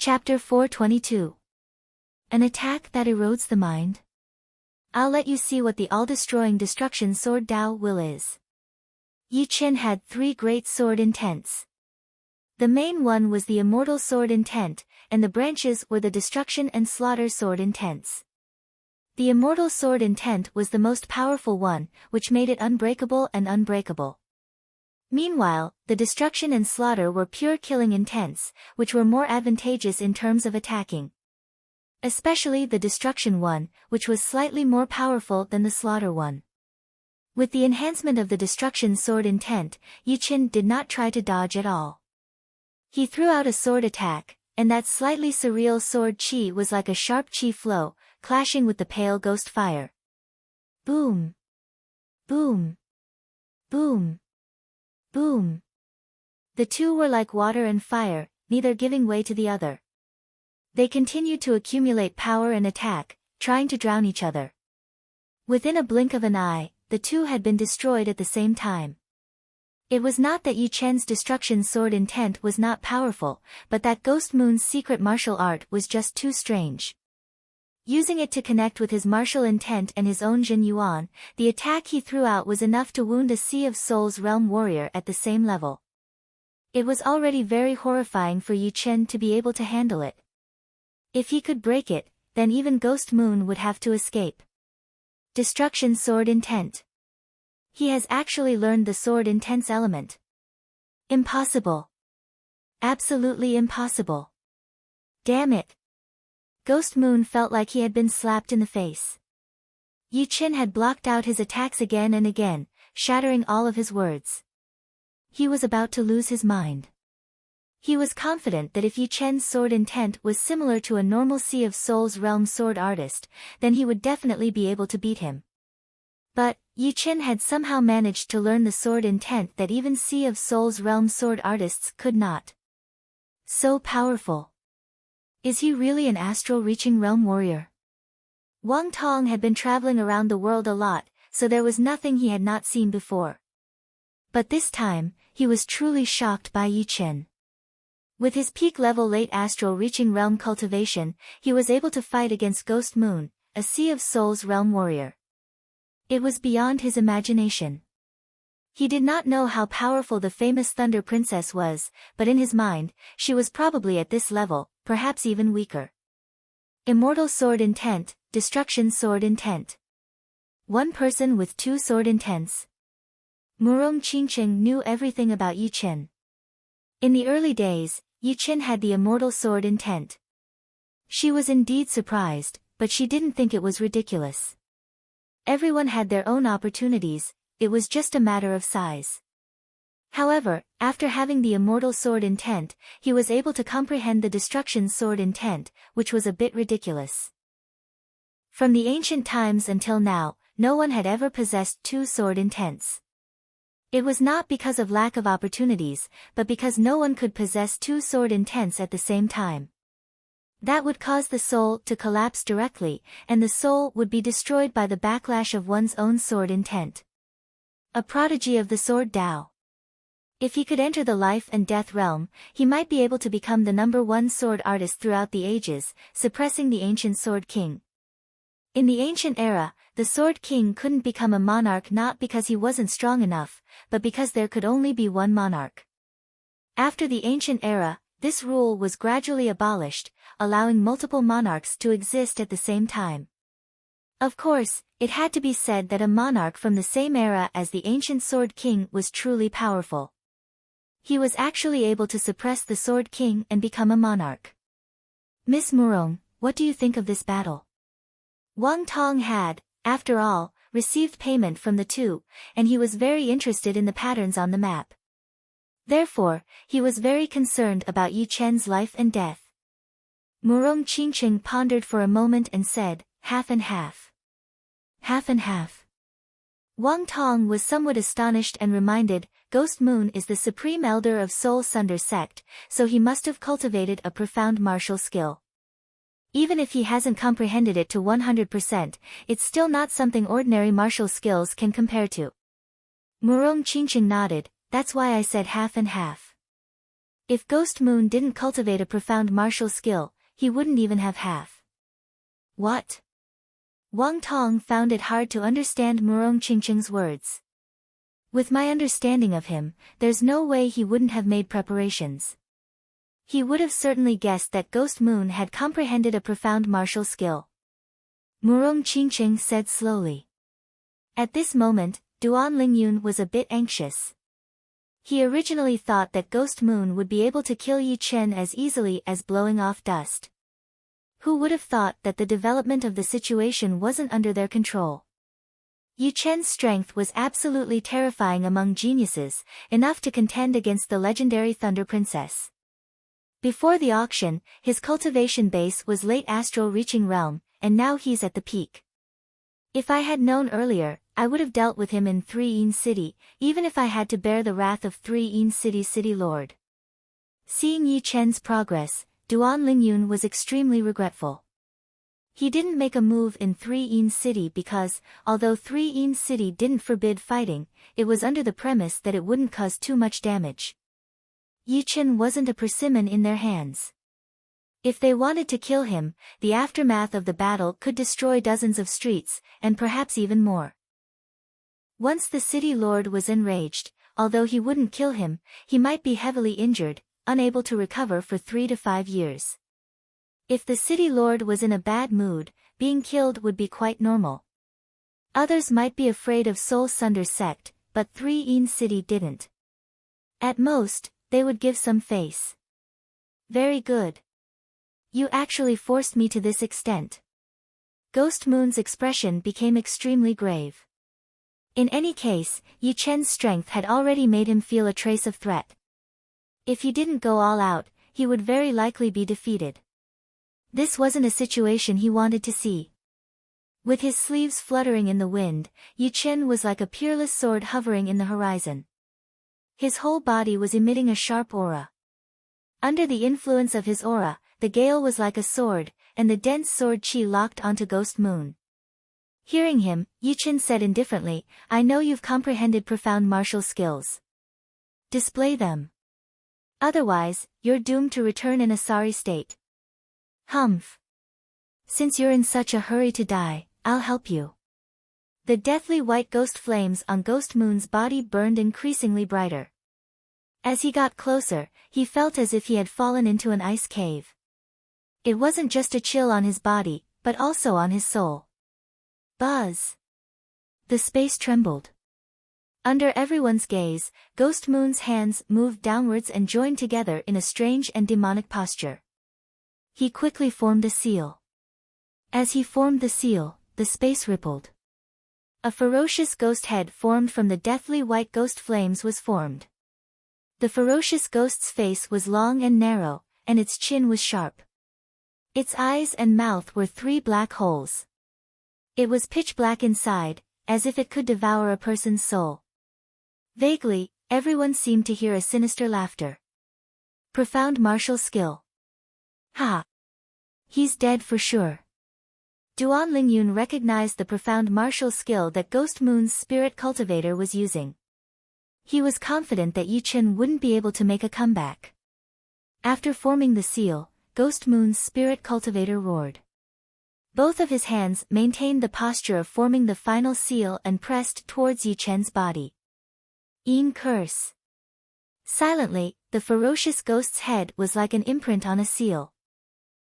Chapter 422. An attack that erodes the mind? I'll let you see what the all-destroying destruction sword Dao will is. Yi Chen had 3 great sword intents. The main one was the Immortal sword intent, and the branches were the destruction and slaughter sword intents. The Immortal sword intent was the most powerful one, which made it unbreakable and unbreakable. Meanwhile, the destruction and slaughter were pure killing intents, which were more advantageous in terms of attacking. Especially the destruction one, which was slightly more powerful than the slaughter one. With the enhancement of the destruction sword intent, Yi Chen did not try to dodge at all. He threw out a sword attack, and that slightly surreal sword chi was like a sharp chi flow, clashing with the pale ghost fire. Boom! Boom! Boom! Boom! The two were like water and fire, neither giving way to the other. They continued to accumulate power and attack, trying to drown each other. Within a blink of an eye, the two had been destroyed at the same time. It was not that Yi Chen's destruction sword intent was not powerful, but that Ghost Moon's secret martial art was just too strange. Using it to connect with his martial intent and his own Jin Yuan, the attack he threw out was enough to wound a Sea of Souls realm warrior at the same level. It was already very horrifying for Yi Chen to be able to handle it. If he could break it, then even Ghost Moon would have to escape. Destruction sword intent. He has actually learned the sword intent's element. Impossible. Absolutely impossible. Damn it. Ghost Moon felt like he had been slapped in the face. Yi Chen had blocked out his attacks again and again, shattering all of his words. He was about to lose his mind. He was confident that if Yi Chen's sword intent was similar to a normal Sea of Souls realm sword artist, then he would definitely be able to beat him. But, Yi Chen had somehow managed to learn the sword intent that even Sea of Souls realm sword artists could not. So powerful. Is he really an astral-reaching realm warrior? Wang Tong had been traveling around the world a lot, so there was nothing he had not seen before. But this time, he was truly shocked by Yi Chen. With his peak-level late astral-reaching realm cultivation, he was able to fight against Ghost Moon, a Sea of Souls realm warrior. It was beyond his imagination. He did not know how powerful the famous Thunder Princess was, but in his mind, she was probably at this level, perhaps even weaker. Immortal sword intent, destruction sword intent. One person with 2 sword intents. Murong Qingqing knew everything about Yi Chen. In the early days, Yi Chen had the immortal sword intent. She was indeed surprised, but she didn't think it was ridiculous. Everyone had their own opportunities, it was just a matter of size. However, after having the immortal sword intent, he was able to comprehend the destruction sword intent, which was a bit ridiculous. From the ancient times until now, no one had ever possessed 2 sword intents. It was not because of lack of opportunities, but because no one could possess 2 sword intents at the same time. That would cause the soul to collapse directly, and the soul would be destroyed by the backlash of one's own sword intent. A prodigy of the sword Dao. If he could enter the life and death realm, he might be able to become the #1 sword artist throughout the ages, suppressing the ancient sword king. In the ancient era, the sword king couldn't become a monarch not because he wasn't strong enough, but because there could only be one monarch. After the ancient era, this rule was gradually abolished, allowing multiple monarchs to exist at the same time. Of course, it had to be said that a monarch from the same era as the ancient sword king was truly powerful. He was actually able to suppress the sword king and become a monarch. Miss Murong, what do you think of this battle? Wang Tong had, after all, received payment from the two, and he was very interested in the patterns on the map. Therefore, he was very concerned about Yi Chen's life and death. Murong Qingqing pondered for a moment and said, half and half. Half and half. Wang Tong was somewhat astonished and reminded, Ghost Moon is the supreme elder of Soul Sunder sect, so he must have cultivated a profound martial skill. Even if he hasn't comprehended it to 100%, it's still not something ordinary martial skills can compare to. Murong Qingqing nodded, that's why I said half and half. If Ghost Moon didn't cultivate a profound martial skill, he wouldn't even have half. What? Wang Tong found it hard to understand Murong Qingqing's words. With my understanding of him, there's no way he wouldn't have made preparations. He would have certainly guessed that Ghost Moon had comprehended a profound martial skill. Murong Qingqing said slowly. At this moment, Duan Lingyun was a bit anxious. He originally thought that Ghost Moon would be able to kill Yi Chen as easily as blowing off dust. Who would have thought that the development of the situation wasn't under their control? Yi Chen's strength was absolutely terrifying among geniuses, enough to contend against the legendary Thunder Princess. Before the auction, his cultivation base was late astral reaching realm, and now he's at the peak. If I had known earlier, I would have dealt with him in 3 Yin City, even if I had to bear the wrath of 3 Yin City's city lord. Seeing Yi Chen's progress, Duan Lingyun was extremely regretful. He didn't make a move in 3 Yin City because, although 3 Yin City didn't forbid fighting, it was under the premise that it wouldn't cause too much damage. Yi Chen wasn't a persimmon in their hands. If they wanted to kill him, the aftermath of the battle could destroy dozens of streets, and perhaps even more. Once the city lord was enraged, although he wouldn't kill him, he might be heavily injured, unable to recover for 3 to 5 years. If the city lord was in a bad mood, being killed would be quite normal. Others might be afraid of Soul Sunder's sect, but 3 Yin City didn't. At most, they would give some face. Very good. You actually forced me to this extent. Ghost Moon's expression became extremely grave. In any case, Yi Chen's strength had already made him feel a trace of threat. If he didn't go all out, he would very likely be defeated. This wasn't a situation he wanted to see. With his sleeves fluttering in the wind, Yi Chen was like a peerless sword hovering in the horizon. His whole body was emitting a sharp aura. Under the influence of his aura, the gale was like a sword, and the dense sword chi locked onto Ghost Moon. Hearing him, Yi Chen said indifferently, I know you've comprehended profound martial skills. Display them. Otherwise, you're doomed to return in a sorry state. Humph. Since you're in such a hurry to die, I'll help you. The deathly white ghost flames on Ghost Moon's body burned increasingly brighter. As he got closer, he felt as if he had fallen into an ice cave. It wasn't just a chill on his body, but also on his soul. Buzz. The space trembled. Under everyone's gaze, Ghost Moon's hands moved downwards and joined together in a strange and demonic posture. He quickly formed a seal. As he formed the seal, the space rippled. A ferocious ghost head formed from the deathly white ghost flames was formed. The ferocious ghost's face was long and narrow, and its chin was sharp. Its eyes and mouth were 3 black holes. It was pitch black inside, as if it could devour a person's soul. Vaguely, everyone seemed to hear a sinister laughter. Profound martial skill. Ha! He's dead for sure. Duan Lingyun recognized the profound martial skill that Ghost Moon's spirit cultivator was using. He was confident that Yi Chen wouldn't be able to make a comeback. After forming the seal, Ghost Moon's spirit cultivator roared. Both of his hands maintained the posture of forming the final seal and pressed towards Yi Chen's body. Yin curse. Silently, the ferocious ghost's head was like an imprint on a seal.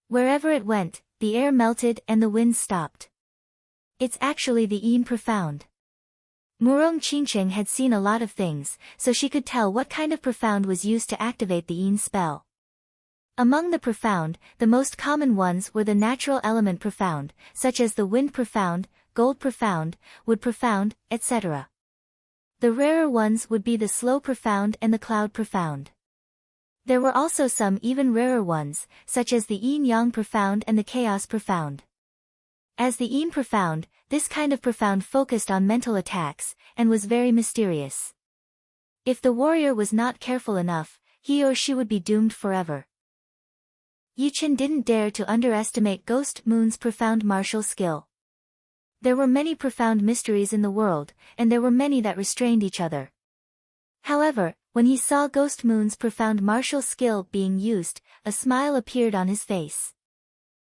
Wherever it went, the air melted and the wind stopped. It's actually the Yin profound. Murong Qingqing had seen a lot of things, so she could tell what kind of profound was used to activate the Yin spell. Among the profound, the most common ones were the natural element profound, such as the wind profound, gold profound, wood profound, etc. The rarer ones would be the slow profound and the cloud profound. There were also some even rarer ones, such as the yin-yang profound and the chaos profound. As the yin profound, this kind of profound focused on mental attacks, and was very mysterious. If the warrior was not careful enough, he or she would be doomed forever. Yi Chen didn't dare to underestimate Ghost Moon's profound martial skill. There were many profound mysteries in the world, and there were many that restrained each other. However, When he saw Ghost Moon's profound martial skill being used, a smile appeared on his face.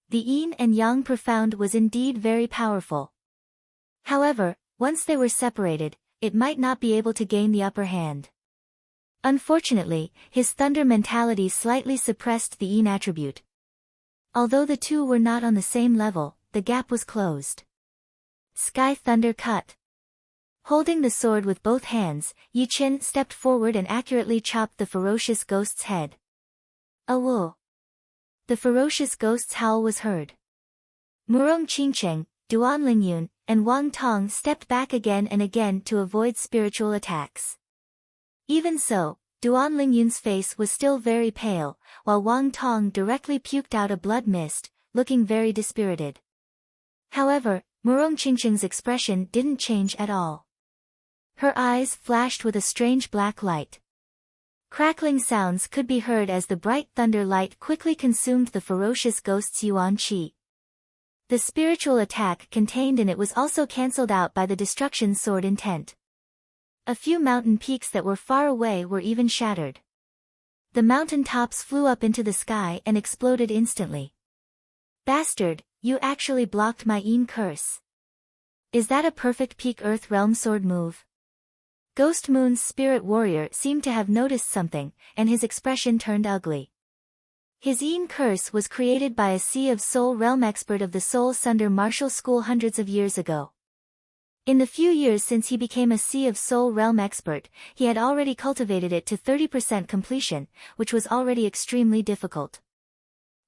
The yin and yang profound was indeed very powerful. However, once they were separated, it might not be able to gain the upper hand. Unfortunately, his thunder mentality slightly suppressed the yin attribute. Although the two were not on the same level, the gap was closed. Sky Thunder Cut. Holding the sword with both hands, Yi Chen stepped forward and accurately chopped the ferocious ghost's head. Awoo! The ferocious ghost's howl was heard. Murong Qingcheng, Duan Lingyun, and Wang Tong stepped back again and again to avoid spiritual attacks. Even so, Duan Lingyun's face was still very pale, while Wang Tong directly puked out a blood mist, looking very dispirited. However, Murong Qingcheng's expression didn't change at all. Her eyes flashed with a strange black light. Crackling sounds could be heard as the bright thunder light quickly consumed the ferocious ghost's yuan qi. The spiritual attack contained in it was also cancelled out by the destruction sword intent. A few mountain peaks that were far away were even shattered. The mountain tops flew up into the sky and exploded instantly. Bastard, you actually blocked my yin curse. Is that a perfect peak Earth Realm sword move? Ghost Moon's spirit warrior seemed to have noticed something, and his expression turned ugly. His yin curse was created by a Sea of Soul Realm expert of the Soul Sunder martial school hundreds of years ago. In the few years since he became a Sea of Soul Realm expert, he had already cultivated it to 30% completion, which was already extremely difficult.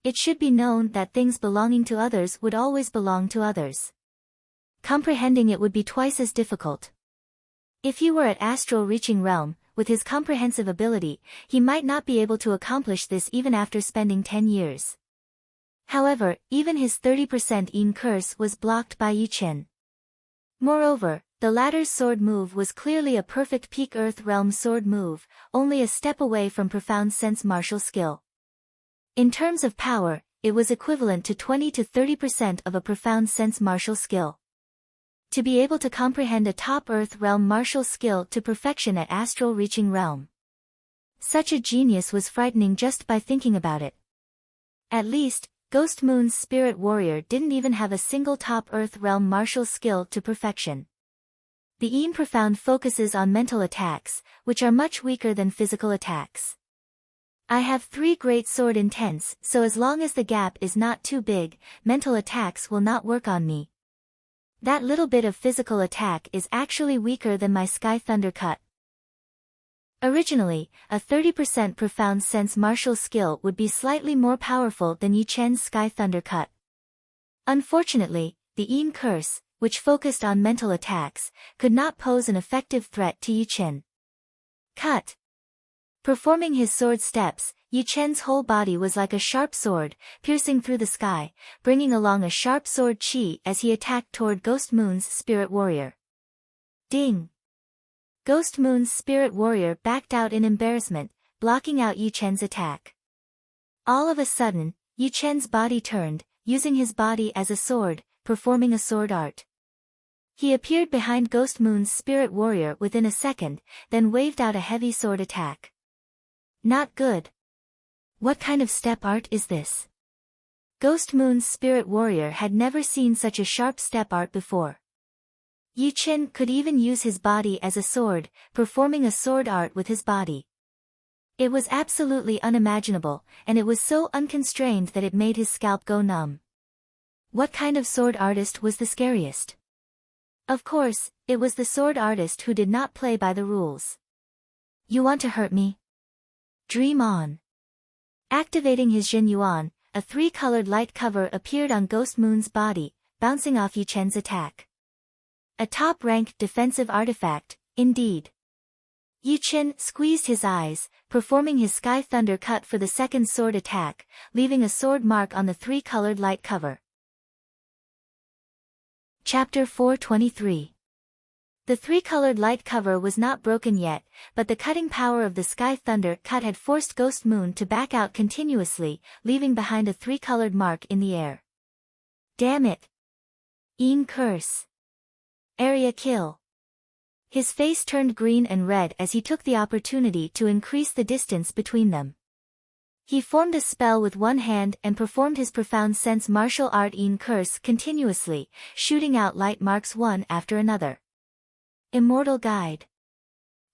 It should be known that things belonging to others would always belong to others. Comprehending it would be twice as difficult. If he were at Astral Reaching Realm, with his comprehensive ability, he might not be able to accomplish this even after spending 10 years. However, even his 30% yin curse was blocked by Yi Chen. Moreover, the latter's sword move was clearly a perfect peak Earth Realm sword move, only a step away from profound sense martial skill. In terms of power, it was equivalent to 20 to 30% of a profound sense martial skill. To be able to comprehend a top Earth Realm martial skill to perfection at Astral Reaching Realm. Such a genius was frightening just by thinking about it. At least, Ghost Moon's spirit warrior didn't even have a single top Earth Realm martial skill to perfection. The yin profound focuses on mental attacks, which are much weaker than physical attacks. I have 3 great sword intents, so as long as the gap is not too big, mental attacks will not work on me. That little bit of physical attack is actually weaker than my Sky Thunder Cut. Originally, a 30% profound sense martial skill would be slightly more powerful than Yi Chen's Sky Thunder Cut. Unfortunately, the yin curse, which focused on mental attacks, could not pose an effective threat to Yi Chen. Cut. Performing his sword steps, Yi Chen's whole body was like a sharp sword, piercing through the sky, bringing along a sharp sword chi as he attacked toward Ghost Moon's spirit warrior. Ding! Ghost Moon's spirit warrior backed out in embarrassment, blocking out Yi Chen's attack. All of a sudden, Yi Chen's body turned, using his body as a sword, performing a sword art. He appeared behind Ghost Moon's spirit warrior within a second, then waved out a heavy sword attack. Not good. What kind of step art is this? Ghost Moon's spirit warrior had never seen such a sharp step art before. Yi Chen could even use his body as a sword, performing a sword art with his body. It was absolutely unimaginable, and it was so unconstrained that it made his scalp go numb. What kind of sword artist was the scariest? Of course, it was the sword artist who did not play by the rules. You want to hurt me? Dream on. Activating his Jin Yuan, a 3-colored light cover appeared on Ghost Moon's body, bouncing off Yi Chen's attack. A top-rank defensive artifact, indeed. Yi Chen squeezed his eyes, performing his Sky Thunder Cut for the second sword attack, leaving a sword mark on the 3-colored light cover. Chapter 423. The 3-colored light cover was not broken yet, but the cutting power of the Sky Thunder Cut had forced Ghost Moon to back out continuously, leaving behind a 3-colored mark in the air. Damn it! Yin curse. Area kill. His face turned green and red as he took the opportunity to increase the distance between them. He formed a spell with one hand and performed his profound sense martial art in curse continuously, shooting out light marks one after another. Immortal Guide.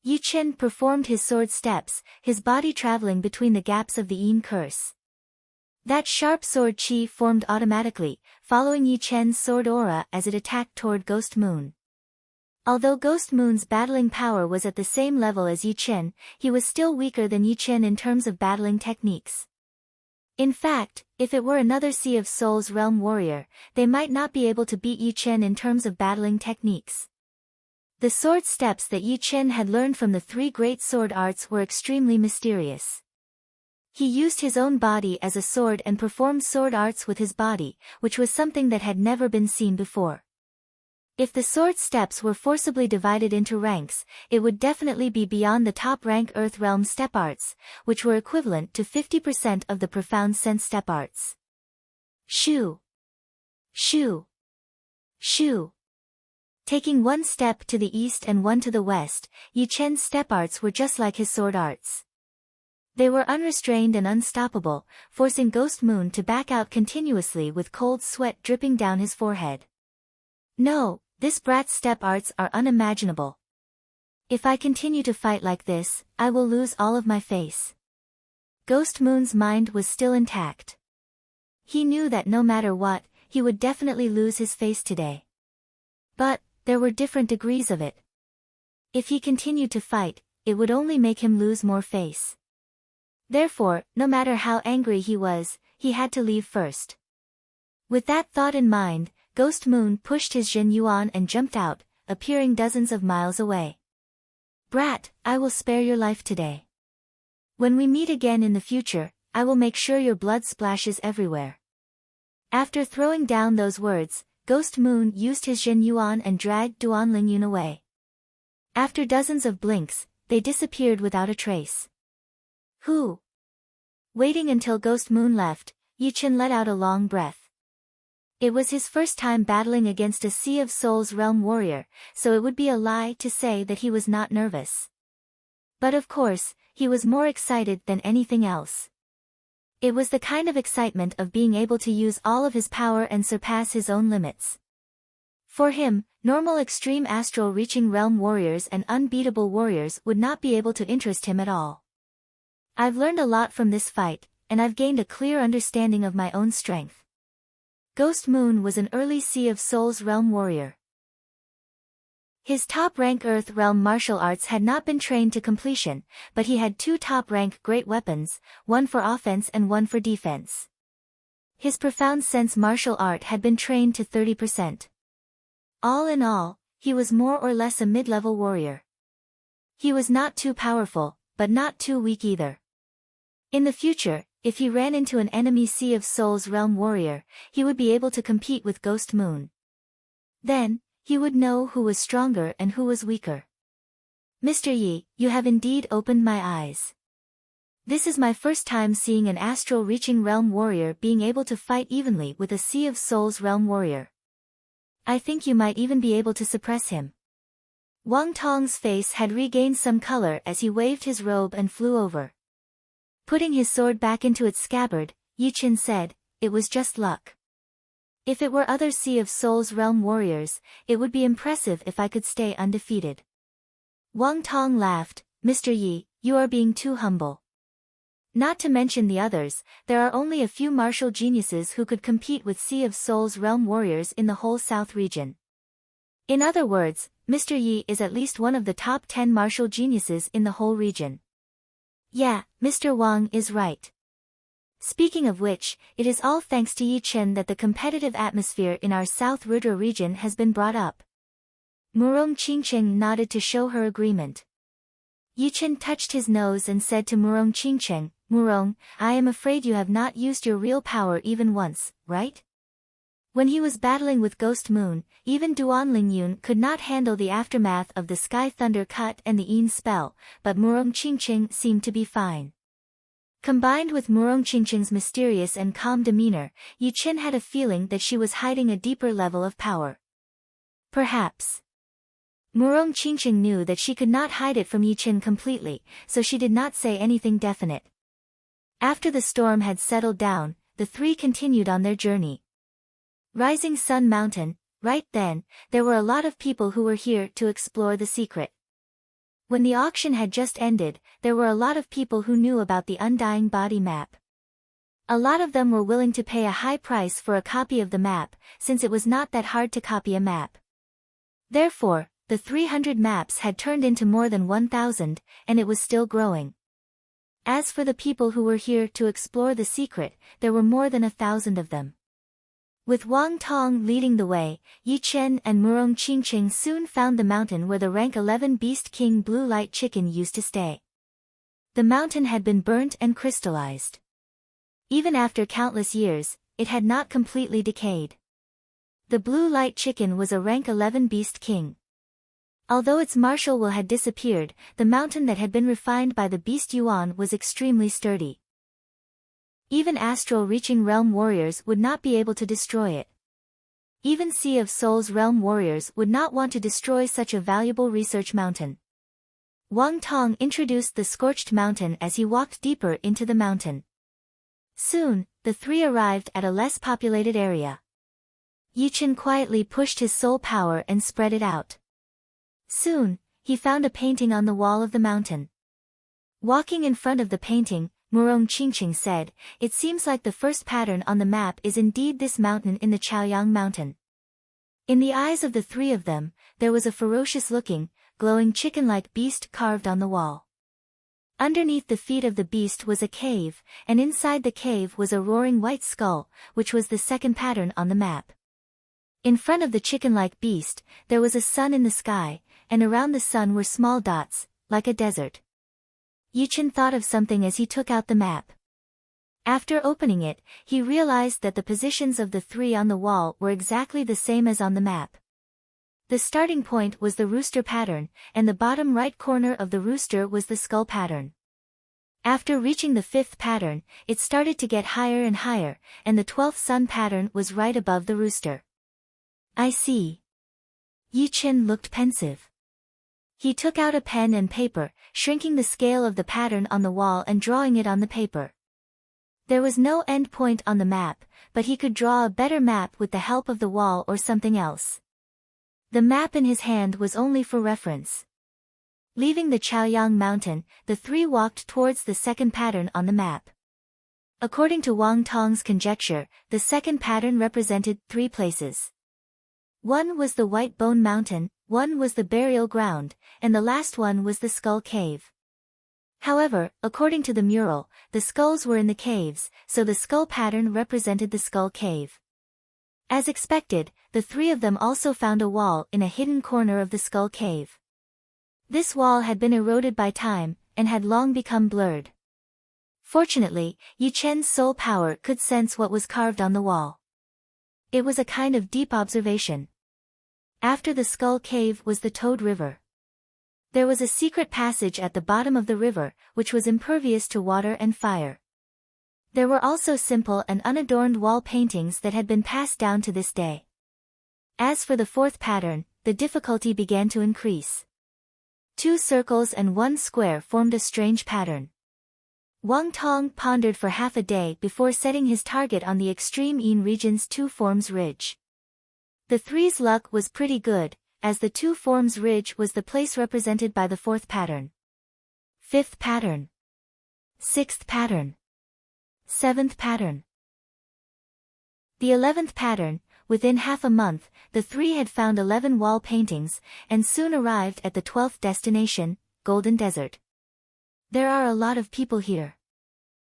Yi Chen performed his sword steps, his body traveling between the gaps of the Yin curse. That sharp sword chi formed automatically, following Yi Chen's sword aura as it attacked toward Ghost Moon. Although Ghost Moon's battling power was at the same level as Yi Chen, he was still weaker than Yi Chen in terms of battling techniques. In fact, if it were another Sea of Souls realm warrior, they might not be able to beat Yi Chen in terms of battling techniques. The sword steps that Yi Chen had learned from the three great sword arts were extremely mysterious. He used his own body as a sword and performed sword arts with his body, which was something that had never been seen before. If the sword steps were forcibly divided into ranks, it would definitely be beyond the top rank Earth Realm step arts, which were equivalent to 50% of the profound sense step arts. Shoo! Shoo! Shoo! Taking one step to the east and one to the west, Yi Chen's step arts were just like his sword arts. They were unrestrained and unstoppable, forcing Ghost Moon to back out continuously with cold sweat dripping down his forehead. No, this brat's step arts are unimaginable. If I continue to fight like this, I will lose all of my face. Ghost Moon's mind was still intact. He knew that no matter what, he would definitely lose his face today. But, there were different degrees of it. If he continued to fight, it would only make him lose more face. Therefore, no matter how angry he was, he had to leave first. With that thought in mind, Ghost Moon pushed his Zhen Yuan and jumped out, appearing dozens of miles away. Brat, I will spare your life today. When we meet again in the future, I will make sure your blood splashes everywhere. After throwing down those words, Ghost Moon used his Zhen Yuan and dragged Duan Lingyun away. After dozens of blinks, they disappeared without a trace. Who? Waiting until Ghost Moon left, Yi Chen let out a long breath. It was his first time battling against a Sea of Souls realm warrior, so it would be a lie to say that he was not nervous. But of course, he was more excited than anything else. It was the kind of excitement of being able to use all of his power and surpass his own limits. For him, normal extreme astral reaching realm warriors and unbeatable warriors would not be able to interest him at all. I've learned a lot from this fight, and I've gained a clear understanding of my own strength. Ghost Moon was an early Sea of Souls realm warrior. His top-rank Earth realm martial arts had not been trained to completion, but he had two top-rank great weapons, one for offense and one for defense. His profound sense martial art had been trained to 30%. All in all, he was more or less a mid-level warrior. He was not too powerful, but not too weak either. In the future, if he ran into an enemy Sea of Souls realm warrior, he would be able to compete with Ghost Moon. Then, he would know who was stronger and who was weaker. Mr. Yi, you have indeed opened my eyes. This is my first time seeing an astral reaching realm warrior being able to fight evenly with a Sea of Souls realm warrior. I think you might even be able to suppress him. Wang Tong's face had regained some color as he waved his robe and flew over. Putting his sword back into its scabbard, Yi Chen said, "It was just luck. If it were other Sea of Souls realm warriors, it would be impressive if I could stay undefeated." Wang Tong laughed, "Mr. Yi, you are being too humble. Not to mention the others, there are only a few martial geniuses who could compete with Sea of Souls realm warriors in the whole South region. In other words, Mr. Yi is at least one of the top 10 martial geniuses in the whole region." Yeah, Mr. Wang is right. Speaking of which, it is all thanks to Yi Chen that the competitive atmosphere in our South Rudra region has been brought up. Murong Qingcheng nodded to show her agreement. Yi Chen touched his nose and said to Murong Qingcheng, "Murong, I am afraid you have not used your real power even once, right?" When he was battling with Ghost Moon, even Duan Lingyun could not handle the aftermath of the Sky Thunder Cut and the Yin spell, but Murong Qingcheng seemed to be fine. Combined with Murong Qingcheng's mysterious and calm demeanor, Yi Chen had a feeling that she was hiding a deeper level of power. Perhaps. Murong Qingqing knew that she could not hide it from Yi Chen completely, so she did not say anything definite. After the storm had settled down, the three continued on their journey. Rising Sun Mountain. Right then, there were a lot of people who were here to explore the secret. When the auction had just ended, there were a lot of people who knew about the Undying Body map. A lot of them were willing to pay a high price for a copy of the map, since it was not that hard to copy a map. Therefore, the 300 maps had turned into more than 1,000, and it was still growing. As for the people who were here to explore the secret, there were more than 1,000 of them. With Wang Tong leading the way, Yi Chen and Murong Qingqing soon found the mountain where the rank 11 Beast King Blue Light Chicken used to stay. The mountain had been burnt and crystallized. Even after countless years, it had not completely decayed. The Blue Light Chicken was a rank 11 Beast King. Although its martial will had disappeared, the mountain that had been refined by the Beast Yuan was extremely sturdy. Even astral-reaching realm warriors would not be able to destroy it. Even Sea of Souls realm warriors would not want to destroy such a valuable research mountain. Wang Tong introduced the Scorched Mountain as he walked deeper into the mountain. Soon, the three arrived at a less populated area. Yi Chen quietly pushed his soul power and spread it out. Soon, he found a painting on the wall of the mountain. Walking in front of the painting, Murong Qingqing said, "It seems like the first pattern on the map is indeed this mountain in the Chaoyang Mountain." In the eyes of the three of them, there was a ferocious-looking, glowing chicken-like beast carved on the wall. Underneath the feet of the beast was a cave, and inside the cave was a roaring white skull, which was the second pattern on the map. In front of the chicken-like beast, there was a sun in the sky, and around the sun were small dots, like a desert. Yi Chen thought of something as he took out the map. After opening it, he realized that the positions of the three on the wall were exactly the same as on the map. The starting point was the rooster pattern, and the bottom right corner of the rooster was the skull pattern. After reaching the fifth pattern, it started to get higher and higher, and the 12th sun pattern was right above the rooster. "I see." Yi Chen looked pensive. He took out a pen and paper, shrinking the scale of the pattern on the wall and drawing it on the paper. There was no end point on the map, but he could draw a better map with the help of the wall or something else. The map in his hand was only for reference. Leaving the Chaoyang Mountain, the three walked towards the second pattern on the map. According to Wang Tong's conjecture, the second pattern represented 3 places. One was the White Bone Mountain, one was the Burial Ground, and the last one was the Skull Cave. However, according to the mural, the skulls were in the caves, so the skull pattern represented the Skull Cave. As expected, the three of them also found a wall in a hidden corner of the Skull Cave. This wall had been eroded by time, and had long become blurred. Fortunately, Yi Chen's soul power could sense what was carved on the wall. It was a kind of deep observation. After the Skull Cave was the Toad River. There was a secret passage at the bottom of the river, which was impervious to water and fire. There were also simple and unadorned wall paintings that had been passed down to this day. As for the fourth pattern, the difficulty began to increase. 2 circles and 1 square formed a strange pattern. Wang Tong pondered for half a day before setting his target on the extreme Yin region's 2 forms ridge. The three's luck was pretty good, as the 2 forms ridge was the place represented by the 4th pattern. 5th pattern. 6th pattern. 7th pattern. The 11th pattern. Within half a month, the three had found 11 wall paintings, and soon arrived at the 12th destination, Golden Desert. There are a lot of people here.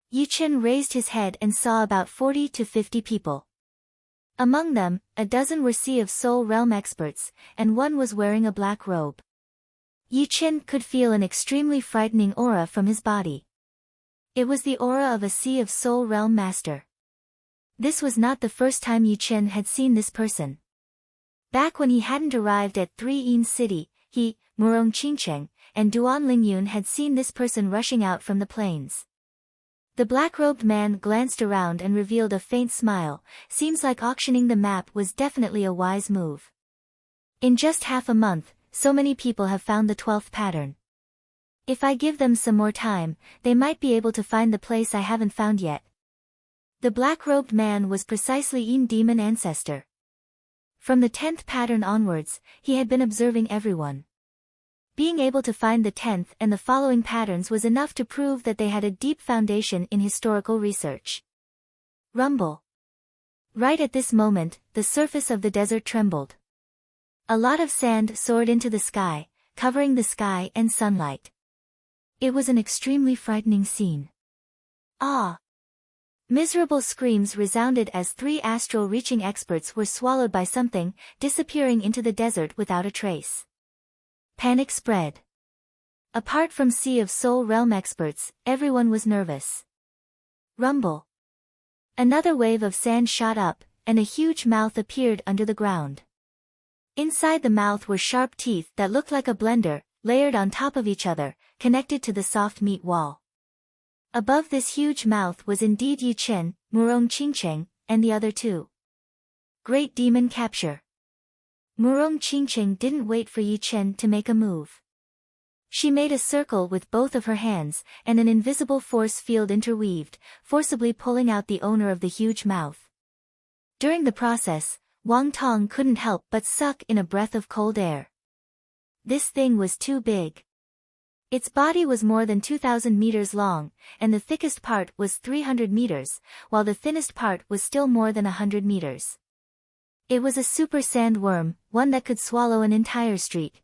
Yi Chen raised his head and saw about 40 to 50 people. Among them, a dozen were Sea of Soul realm experts, and one was wearing a black robe. Yi Chen could feel an extremely frightening aura from his body. It was the aura of a Sea of Soul realm master. This was not the first time Yi Chen had seen this person. Back when he hadn't arrived at 3 Yin City, he, Murong Qingqing, and Duan Lingyun had seen this person rushing out from the plains. The black-robed man glanced around and revealed a faint smile. Seems like auctioning the map was definitely a wise move. In just half a month, so many people have found the 12th pattern. If I give them some more time, they might be able to find the place I haven't found yet. The black-robed man was precisely Yin demon ancestor. From the 10th pattern onwards, he had been observing everyone. Being able to find the 10th and the following patterns was enough to prove that they had a deep foundation in historical research. Rumble. Right at this moment, the surface of the desert trembled. A lot of sand soared into the sky, covering the sky and sunlight. It was an extremely frightening scene. Ah! Miserable screams resounded as 3 astral-reaching experts were swallowed by something, disappearing into the desert without a trace. Panic spread. Apart from Sea of Soul realm experts, everyone was nervous. Rumble. Another wave of sand shot up, and a huge mouth appeared under the ground. Inside the mouth were sharp teeth that looked like a blender, layered on top of each other, connected to the soft meat wall. Above this huge mouth was indeed Yi Chen, Murong Qingcheng, and the other 2. Great Demon Capture. Murong Qingcheng didn't wait for Yi Chen to make a move. She made a circle with both of her hands, and an invisible force field interweaved, forcibly pulling out the owner of the huge mouth. During the process, Wang Tong couldn't help but suck in a breath of cold air. This thing was too big. Its body was more than 2,000 meters long, and the thickest part was 300 meters, while the thinnest part was still more than 100 meters. It was a super sandworm, one that could swallow an entire street.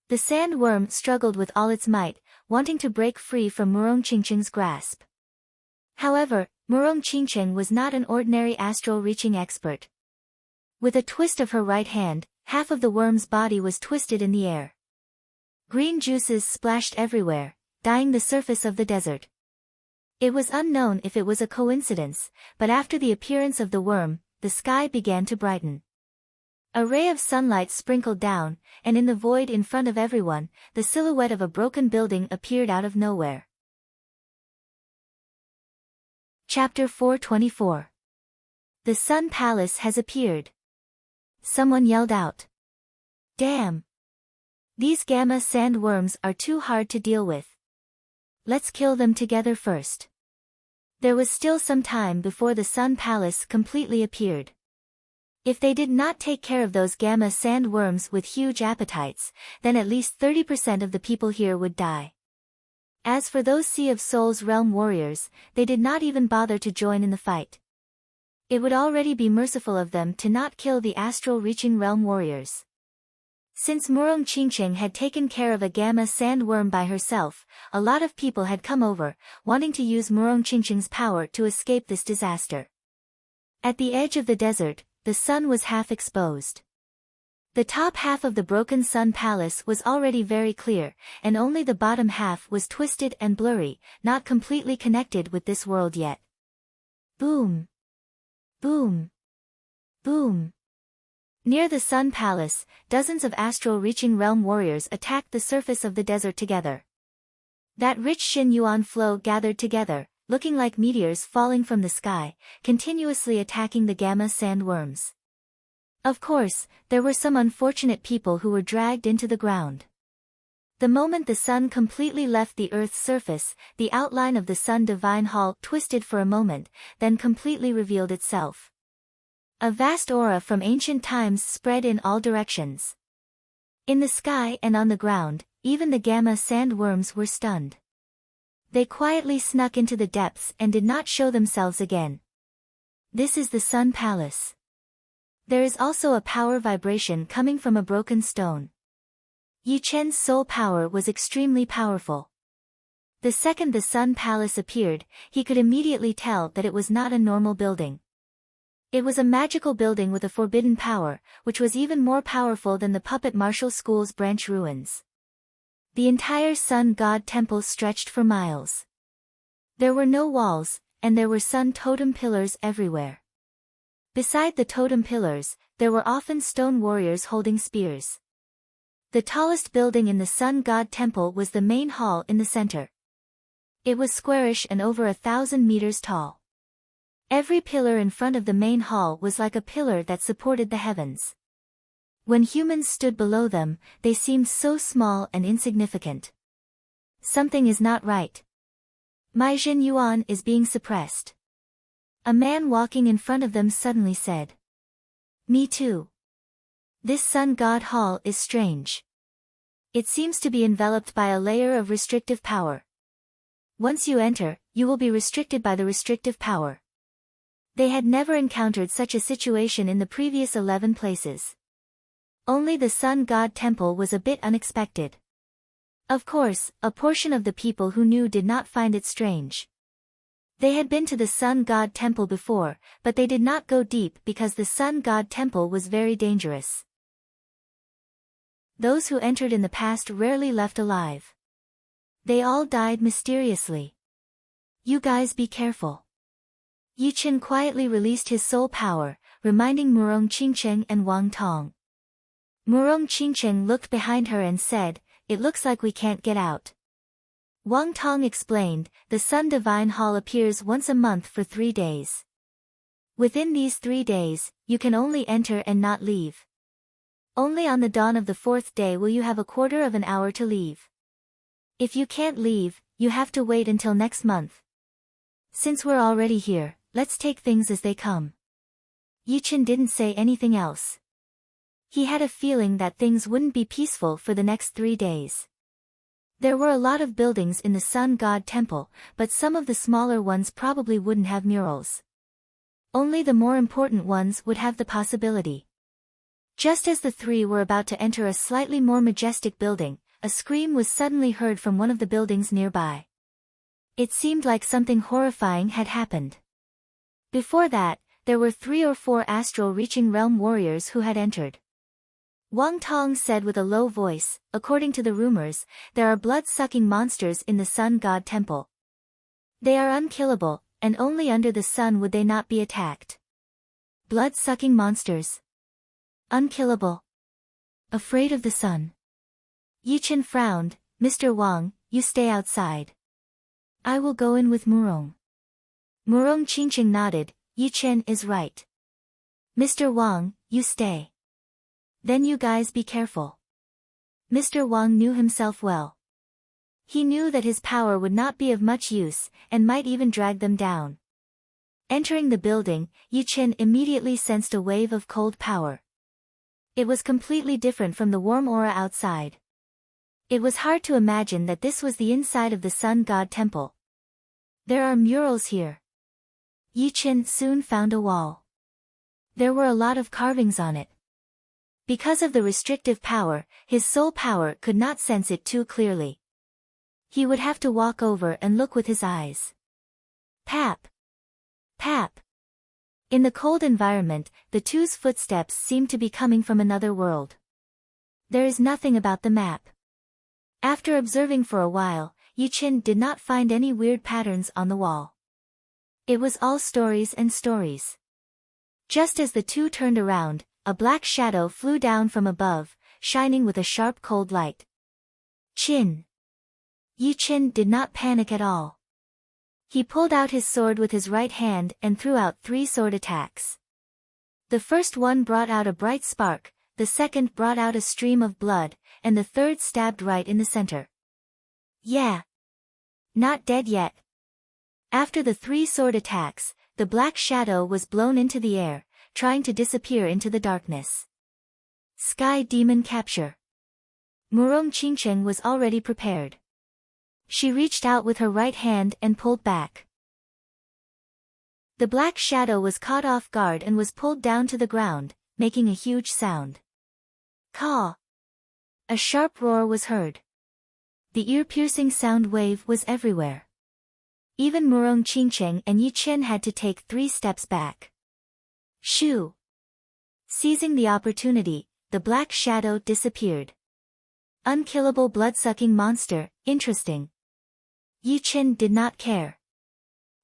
The sandworm struggled with all its might, wanting to break free from Murong Qingcheng's grasp. However, Murong Qingcheng was not an ordinary astral-reaching expert. With a twist of her right hand, half of the worm's body was twisted in the air. Green juices splashed everywhere, dyeing the surface of the desert. It was unknown if it was a coincidence, but after the appearance of the worm, the sky began to brighten. A ray of sunlight sprinkled down, and in the void in front of everyone, the silhouette of a broken building appeared out of nowhere. Chapter 424. The Sun Palace has appeared. Someone yelled out. Damn! These gamma sandworms are too hard to deal with. Let's kill them together first. There was still some time before the Sun Palace completely appeared. If they did not take care of those gamma sandworms with huge appetites, then at least 30% of the people here would die. As for those Sea of Souls realm warriors, they did not even bother to join in the fight. It would already be merciful of them to not kill the astral-reaching realm warriors. Since Murong Qingcheng had taken care of a gamma sandworm by herself, a lot of people had come over, wanting to use Murong Qingcheng's power to escape this disaster. At the edge of the desert, the sun was half exposed. The top half of the broken Sun Palace was already very clear, and only the bottom half was twisted and blurry, not completely connected with this world yet. Boom! Boom! Boom! Near the Sun Palace, dozens of astral-reaching realm warriors attacked the surface of the desert together. That rich Xin Yuan flow gathered together, looking like meteors falling from the sky, continuously attacking the gamma sandworms. Of course, there were some unfortunate people who were dragged into the ground. The moment the sun completely left the Earth's surface, the outline of the Sun Divine Hall twisted for a moment, then completely revealed itself. A vast aura from ancient times spread in all directions. In the sky and on the ground, even the gamma sandworms were stunned. They quietly snuck into the depths and did not show themselves again. This is the Sun Palace. There is also a power vibration coming from a broken stone. Yi Chen's soul power was extremely powerful. The second the Sun Palace appeared, he could immediately tell that it was not a normal building. It was a magical building with a forbidden power, which was even more powerful than the puppet martial school's branch ruins. The entire Sun God Temple stretched for miles. There were no walls, and there were sun totem pillars everywhere. Beside the totem pillars, there were often stone warriors holding spears. The tallest building in the Sun God Temple was the main hall in the center. It was squarish and over 1,000 meters tall. Every pillar in front of the main hall was like a pillar that supported the heavens. When humans stood below them, they seemed so small and insignificant. Something is not right. My Jin Yuan is being suppressed. A man walking in front of them suddenly said. Me too. This sun god hall is strange. It seems to be enveloped by a layer of restrictive power. Once you enter, you will be restricted by the restrictive power. They had never encountered such a situation in the previous 11 places. Only the sun god temple was a bit unexpected. Of course, a portion of the people who knew did not find it strange. They had been to the sun god temple before, but they did not go deep because the sun god temple was very dangerous. Those who entered in the past rarely left alive. They all died mysteriously. You guys be careful. Yi Chen quietly released his soul power, reminding Murong Qingcheng and Wang Tong. Murong Qingcheng looked behind her and said, "It looks like we can't get out." Wang Tong explained, "The Sun Divine Hall appears once a month for 3 days. Within these 3 days, you can only enter and not leave. Only on the dawn of the 4th day will you have a quarter of an hour to leave. If you can't leave, you have to wait until next month. Since we're already here, let's take things as they come." Yi Chen didn't say anything else. He had a feeling that things wouldn't be peaceful for the next 3 days. There were a lot of buildings in the Sun God Temple, but some of the smaller ones probably wouldn't have murals. Only the more important ones would have the possibility. Just as the three were about to enter a slightly more majestic building, a scream was suddenly heard from one of the buildings nearby. It seemed like something horrifying had happened. Before that, there were 3 or 4 astral-reaching realm warriors who had entered. Wang Tong said with a low voice, "According to the rumors, there are blood-sucking monsters in the Sun God Temple. They are unkillable, and only under the sun would they not be attacked." Blood-sucking monsters. Unkillable. Afraid of the sun. Yi Chen frowned. "Mr. Wang, you stay outside. I will go in with Murong." Murong Qingqing nodded. "Yi Chen is right. Mr. Wang, you stay. Then you guys be careful." Mr. Wang knew himself well. He knew that his power would not be of much use, and might even drag them down. Entering the building, Yi Chen immediately sensed a wave of cold power. It was completely different from the warm aura outside. It was hard to imagine that this was the inside of the Sun God Temple. There are murals here. Yi Chen soon found a wall. There were a lot of carvings on it. Because of the restrictive power, his soul power could not sense it too clearly. He would have to walk over and look with his eyes. Pap! Pap! In the cold environment, the two's footsteps seemed to be coming from another world. There is nothing about the map. After observing for a while, Yi Chen did not find any weird patterns on the wall. It was all stories and stories. Just as the two turned around, a black shadow flew down from above, shining with a sharp cold light. Chin! Yi Chen did not panic at all. He pulled out his sword with his right hand and threw out 3 sword attacks. The first one brought out a bright spark, the second brought out a stream of blood, and the third stabbed right in the center. Yeah. Not dead yet. After the 3 sword attacks, the black shadow was blown into the air, trying to disappear into the darkness. Sky Demon Capture. Murong Qingcheng was already prepared. She reached out with her right hand and pulled back. The black shadow was caught off guard and was pulled down to the ground, making a huge sound. Caw! A sharp roar was heard. The ear-piercing sound wave was everywhere. Even Murong Qingcheng and Yi Chen had to take 3 steps back. Shoo! Seizing the opportunity, the black shadow disappeared. Unkillable blood-sucking monster, interesting. Yi Chen did not care.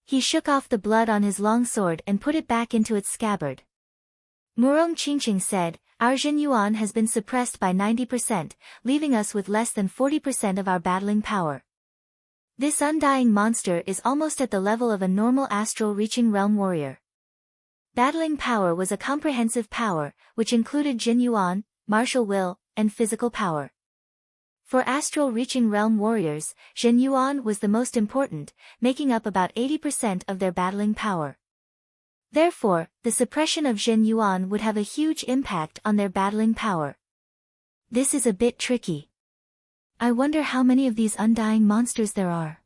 He shook off the blood on his long sword and put it back into its scabbard. Murong Qingqing said, "Our Jin Yuan has been suppressed by 90%, leaving us with less than 40% of our battling power. This undying monster is almost at the level of a normal astral-reaching realm warrior." Battling power was a comprehensive power, which included Jin Yuan, martial will, and physical power. For astral reaching realm warriors, Zhen Yuan was the most important, making up about 80% of their battling power. Therefore, the suppression of Zhen Yuan would have a huge impact on their battling power. This is a bit tricky. I wonder how many of these undying monsters there are.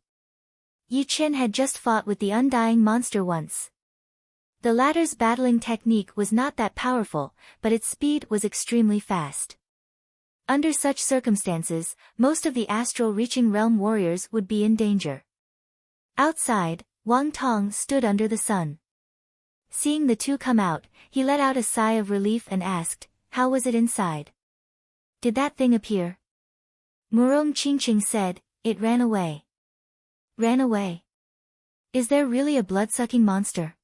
Yi Chen had just fought with the undying monster once. The latter's battling technique was not that powerful, but its speed was extremely fast. Under such circumstances, most of the astral-reaching realm warriors would be in danger. Outside, Wang Tong stood under the sun. Seeing the two come out, he let out a sigh of relief and asked, "How was it inside? Did that thing appear?" Murong Qingqing said, "It ran away." Ran away? Is there really a blood-sucking monster?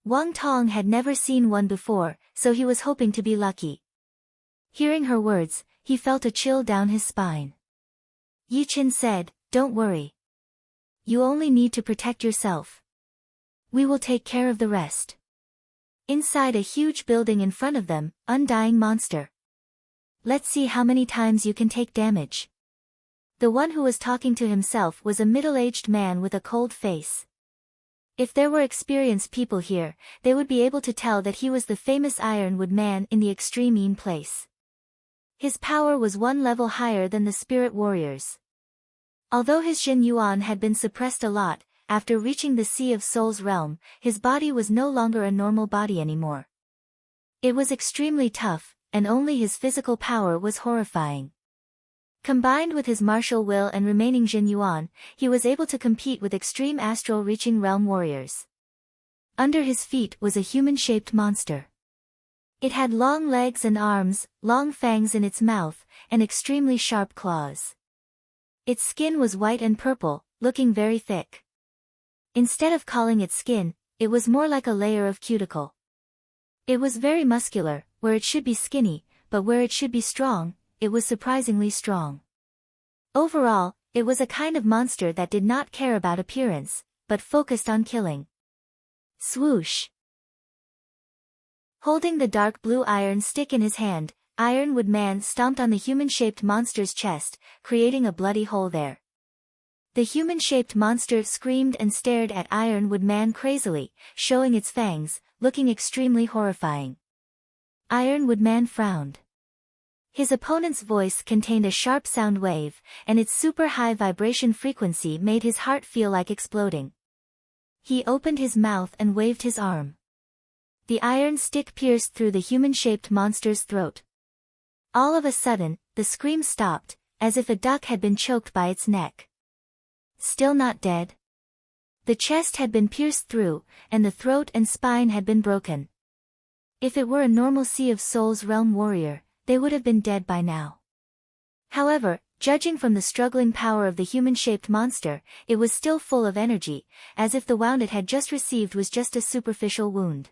Wang Tong had never seen one before, so he was hoping to be lucky. Hearing her words, he felt a chill down his spine. Yi Chen said, "Don't worry. You only need to protect yourself. We will take care of the rest." Inside a huge building in front of them, undying monster. "Let's see how many times you can take damage." The one who was talking to himself was a middle-aged man with a cold face. If there were experienced people here, they would be able to tell that he was the famous Ironwood man in the extreme Yin place. His power was one level higher than the spirit warriors. Although his Zhen Yuan had been suppressed a lot, after reaching the Sea of Souls realm, his body was no longer a normal body anymore. It was extremely tough, and only his physical power was horrifying. Combined with his martial will and remaining Zhen Yuan, he was able to compete with extreme astral-reaching realm warriors. Under his feet was a human-shaped monster. It had long legs and arms, long fangs in its mouth, and extremely sharp claws. Its skin was white and purple, looking very thick. Instead of calling it skin, it was more like a layer of cuticle. It was very muscular, where it should be skinny, but where it should be strong, it was surprisingly strong. Overall, it was a kind of monster that did not care about appearance, but focused on killing. Swoosh! Holding the dark blue iron stick in his hand, Ironwood Man stomped on the human-shaped monster's chest, creating a bloody hole there. The human-shaped monster screamed and stared at Ironwood Man crazily, showing its fangs, looking extremely horrifying. Ironwood Man frowned. His opponent's voice contained a sharp sound wave, and its super-high vibration frequency made his heart feel like exploding. He opened his mouth and waved his arm. The iron stick pierced through the human-shaped monster's throat. All of a sudden, the scream stopped, as if a duck had been choked by its neck. Still not dead? The chest had been pierced through, and the throat and spine had been broken. If it were a normal Sea of Souls realm warrior, they would have been dead by now. However, judging from the struggling power of the human-shaped monster, it was still full of energy, as if the wound it had just received was just a superficial wound.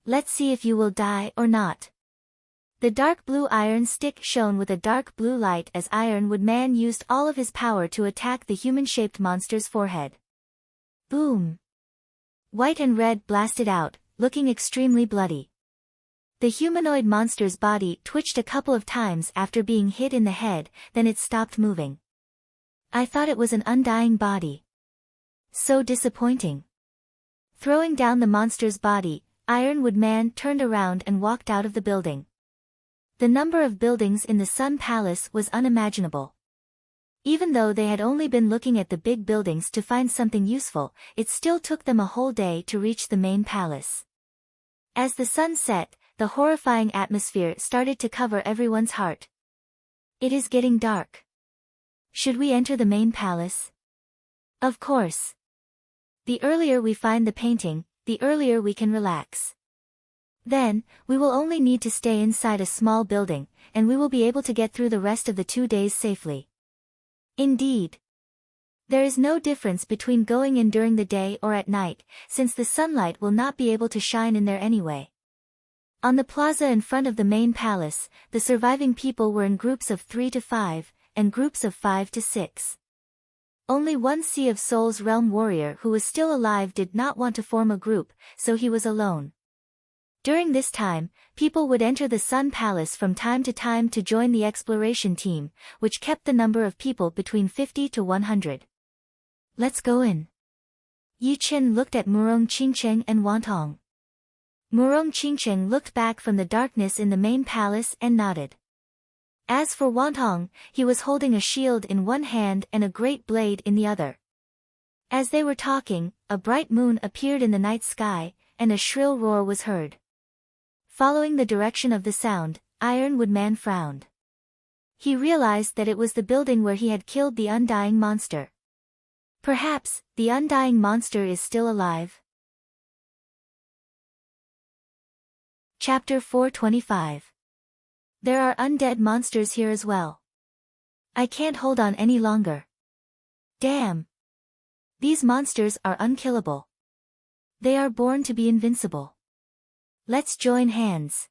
Let's see if you will die or not. The dark blue iron stick shone with a dark blue light as Ironwood Man used all of his power to attack the human-shaped monster's forehead. Boom! White and red blasted out, looking extremely bloody. The humanoid monster's body twitched a couple of times after being hit in the head, then it stopped moving. I thought it was an undying body. So disappointing. Throwing down the monster's body, Ironwood Man turned around and walked out of the building. The number of buildings in the Sun Palace was unimaginable. Even though they had only been looking at the big buildings to find something useful, it still took them a whole day to reach the main palace. As the sun set, the horrifying atmosphere started to cover everyone's heart. It is getting dark. Should we enter the main palace? Of course. The earlier we find the painting, the earlier we can relax. Then, we will only need to stay inside a small building, and we will be able to get through the rest of the 2 days safely. Indeed. There is no difference between going in during the day or at night, since the sunlight will not be able to shine in there anyway. On the plaza in front of the main palace, the surviving people were in groups of 3 to 5, and groups of 5 to 6. Only one Sea of Souls realm warrior who was still alive did not want to form a group, so he was alone. During this time, people would enter the Sun Palace from time to time to join the exploration team, which kept the number of people between 50 to 100. Let's go in. Yi Chen looked at Murong Qingcheng and Wantong. Murong Qingcheng looked back from the darkness in the main palace and nodded. As for Wantong, he was holding a shield in one hand and a great blade in the other. As they were talking, a bright moon appeared in the night sky, and a shrill roar was heard. Following the direction of the sound, Ironwood Man frowned. He realized that it was the building where he had killed the undying monster. Perhaps, the undying monster is still alive. Chapter 425. There are undead monsters here as well. I can't hold on any longer. Damn. These monsters are unkillable. They are born to be invincible. Let's join hands.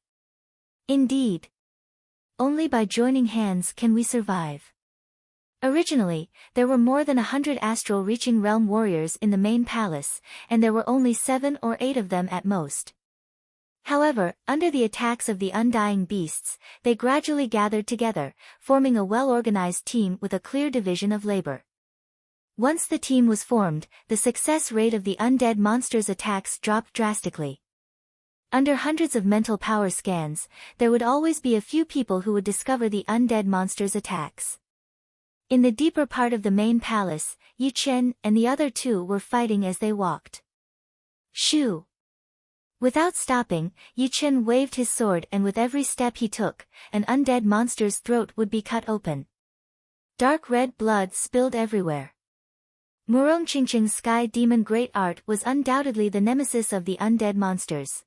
Indeed. Only by joining hands can we survive. Originally, there were more than 100 astral reaching realm warriors in the main palace, and there were only 7 or 8 of them at most. However, under the attacks of the undying beasts, they gradually gathered together, forming a well-organized team with a clear division of labor. Once the team was formed, the success rate of the undead monsters' attacks dropped drastically. Under hundreds of mental power scans, there would always be a few people who would discover the undead monsters' attacks. In the deeper part of the main palace, Yi Chen and the other two were fighting as they walked. Shoo! Without stopping, Yi Chen waved his sword, and with every step he took, an undead monster's throat would be cut open. Dark red blood spilled everywhere. Murong Qingcheng's Sky Demon Great Art was undoubtedly the nemesis of the undead monsters.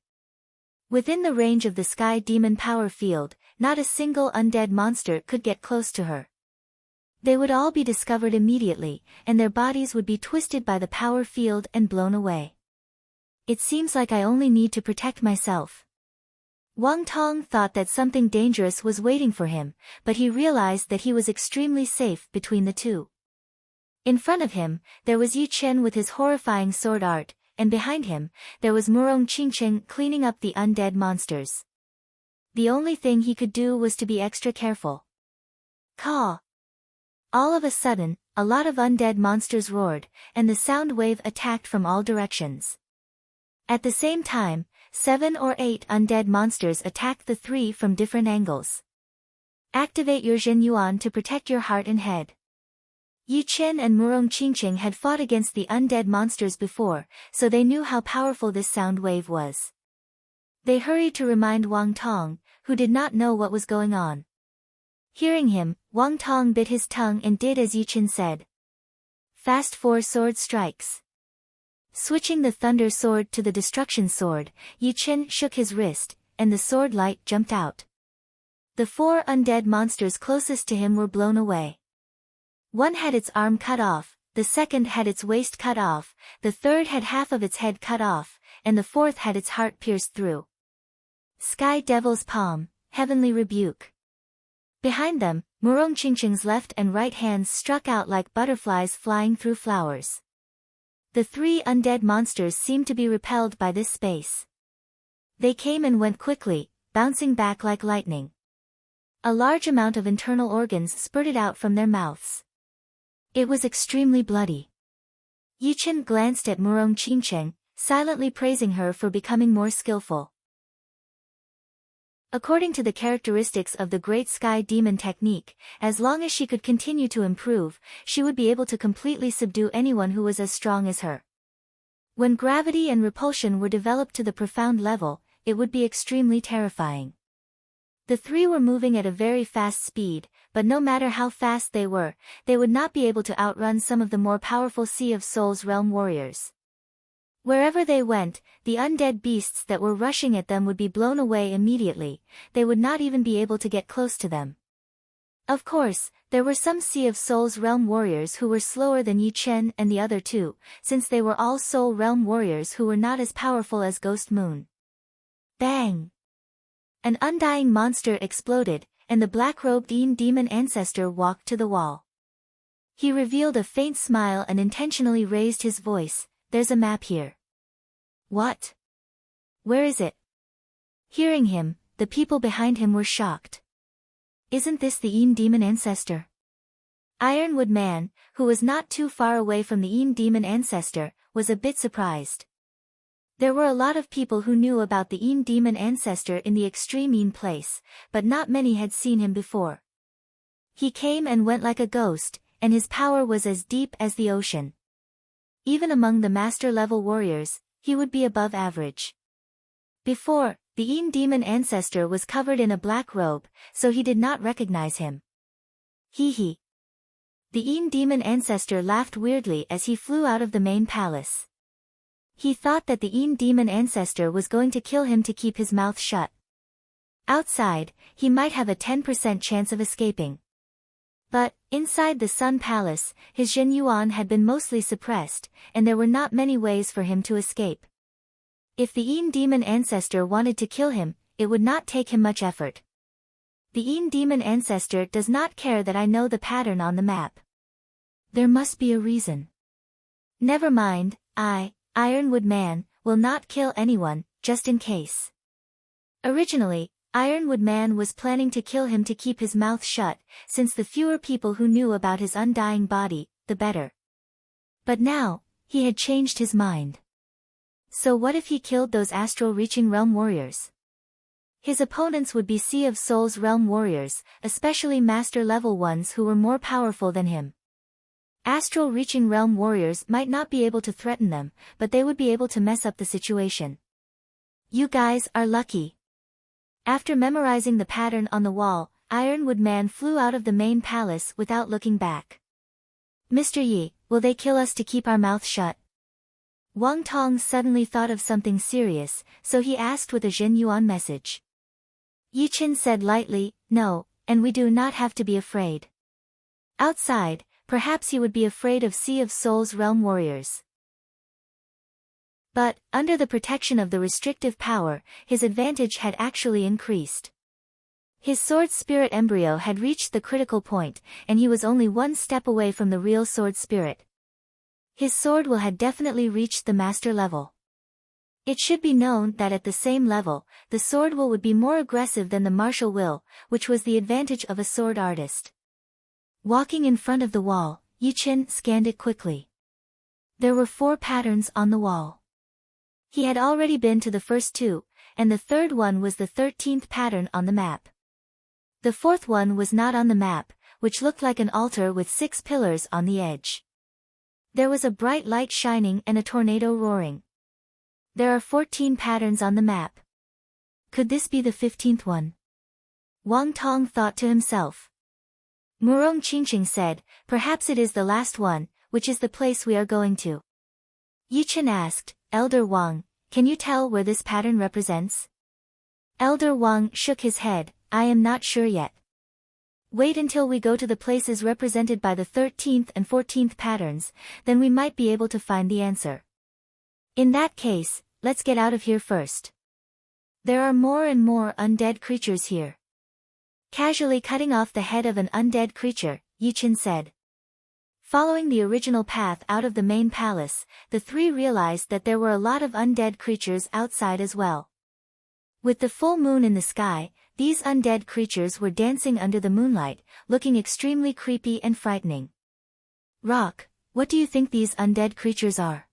Within the range of the Sky Demon power field, not a single undead monster could get close to her. They would all be discovered immediately, and their bodies would be twisted by the power field and blown away. It seems like I only need to protect myself. Wang Tong thought that something dangerous was waiting for him, but he realized that he was extremely safe between the two. In front of him, there was Yi Chen with his horrifying sword art, and behind him, there was Murong Qingcheng cleaning up the undead monsters. The only thing he could do was to be extra careful. Caw! All of a sudden, a lot of undead monsters roared, and the sound wave attacked from all directions. At the same time, 7 or 8 undead monsters attacked the 3 from different angles. Activate your Zhen Yuan to protect your heart and head. Yi Chen and Murong Qingcheng had fought against the undead monsters before, so they knew how powerful this sound wave was. They hurried to remind Wang Tong, who did not know what was going on. Hearing him, Wang Tong bit his tongue and did as Yi Chen said. Fast 4 sword strikes. Switching the Thunder Sword to the Destruction Sword, Yi Chen shook his wrist, and the sword light jumped out. The 4 undead monsters closest to him were blown away. One had its arm cut off, the second had its waist cut off, the third had half of its head cut off, and the fourth had its heart pierced through. Sky Devil's Palm, Heavenly Rebuke. Behind them, Murong Qingcheng's left and right hands struck out like butterflies flying through flowers. The 3 undead monsters seemed to be repelled by this space. They came and went quickly, bouncing back like lightning. A large amount of internal organs spurted out from their mouths. It was extremely bloody. Yi Chen glanced at Murong Qingcheng, silently praising her for becoming more skillful. According to the characteristics of the Great Sky Demon technique, as long as she could continue to improve, she would be able to completely subdue anyone who was as strong as her. When gravity and repulsion were developed to the profound level, it would be extremely terrifying. The 3 were moving at a very fast speed, but no matter how fast they would not be able to outrun some of the more powerful Sea of Souls realm warriors. Wherever they went, the undead beasts that were rushing at them would be blown away immediately, they would not even be able to get close to them. Of course, there were some Sea of Souls realm warriors who were slower than Yi Chen and the other 2, since they were all Soul realm warriors who were not as powerful as Ghost Moon. Bang! An undying monster exploded, and the black-robed demon ancestor walked to the wall. He revealed a faint smile and intentionally raised his voice. There's a map here. What? Where is it? Hearing him, the people behind him were shocked. Isn't this the Een demon ancestor? Ironwood Man, who was not too far away from the Een demon ancestor, was a bit surprised. There were a lot of people who knew about the Een demon ancestor in the extreme Een place, but not many had seen him before. He came and went like a ghost, and his power was as deep as the ocean. Even among the master-level warriors, he would be above average. Before, the Een demon ancestor was covered in a black robe, so he did not recognize him. Hee. The Een demon ancestor laughed weirdly as he flew out of the main palace. He thought that the Een demon ancestor was going to kill him to keep his mouth shut. Outside, he might have a 10% chance of escaping. But, inside the Sun Palace, his Zhen Yuan had been mostly suppressed, and there were not many ways for him to escape. If the Een demon ancestor wanted to kill him, it would not take him much effort. The Een demon ancestor does not care that I know the pattern on the map. There must be a reason. Never mind, Ironwood Man, will not kill anyone, just in case. Originally, Ironwood Man was planning to kill him to keep his mouth shut, since the fewer people who knew about his undying body, the better. But now, he had changed his mind. So what if he killed those astral-reaching realm warriors? His opponents would be Sea of Souls realm warriors, especially master-level ones who were more powerful than him. Astral-reaching realm warriors might not be able to threaten them, but they would be able to mess up the situation. You guys are lucky. After memorizing the pattern on the wall, Ironwood Man flew out of the main palace without looking back. Mr. Yi, will they kill us to keep our mouth shut? Wang Tong suddenly thought of something serious, so he asked with a Zhen Yuan message. Yi Qin said lightly, no, and we do not have to be afraid. Outside, perhaps he would be afraid of Sea of Souls realm warriors. But, under the protection of the restrictive power, his advantage had actually increased. His sword spirit embryo had reached the critical point, and he was only one step away from the real sword spirit. His sword will had definitely reached the master level. It should be known that at the same level, the sword will would be more aggressive than the martial will, which was the advantage of a sword artist. Walking in front of the wall, Yi Qin scanned it quickly. There were 4 patterns on the wall. He had already been to the first 2, and the third one was the 13th pattern on the map. The 4th one was not on the map, which looked like an altar with 6 pillars on the edge. There was a bright light shining and a tornado roaring. There are 14 patterns on the map. Could this be the 15th one? Wang Tong thought to himself. Murong Qingqing said, perhaps it is the last one, which is the place we are going to. Yi Qin asked, Elder Wang, can you tell where this pattern represents? Elder Wang shook his head, I am not sure yet. Wait until we go to the places represented by the 13th and 14th patterns, then we might be able to find the answer. In that case, let's get out of here first. There are more and more undead creatures here. Casually cutting off the head of an undead creature, Yi Qin said. Following the original path out of the main palace, the 3 realized that there were a lot of undead creatures outside as well. With the full moon in the sky, these undead creatures were dancing under the moonlight, looking extremely creepy and frightening. Rock, what do you think these undead creatures are?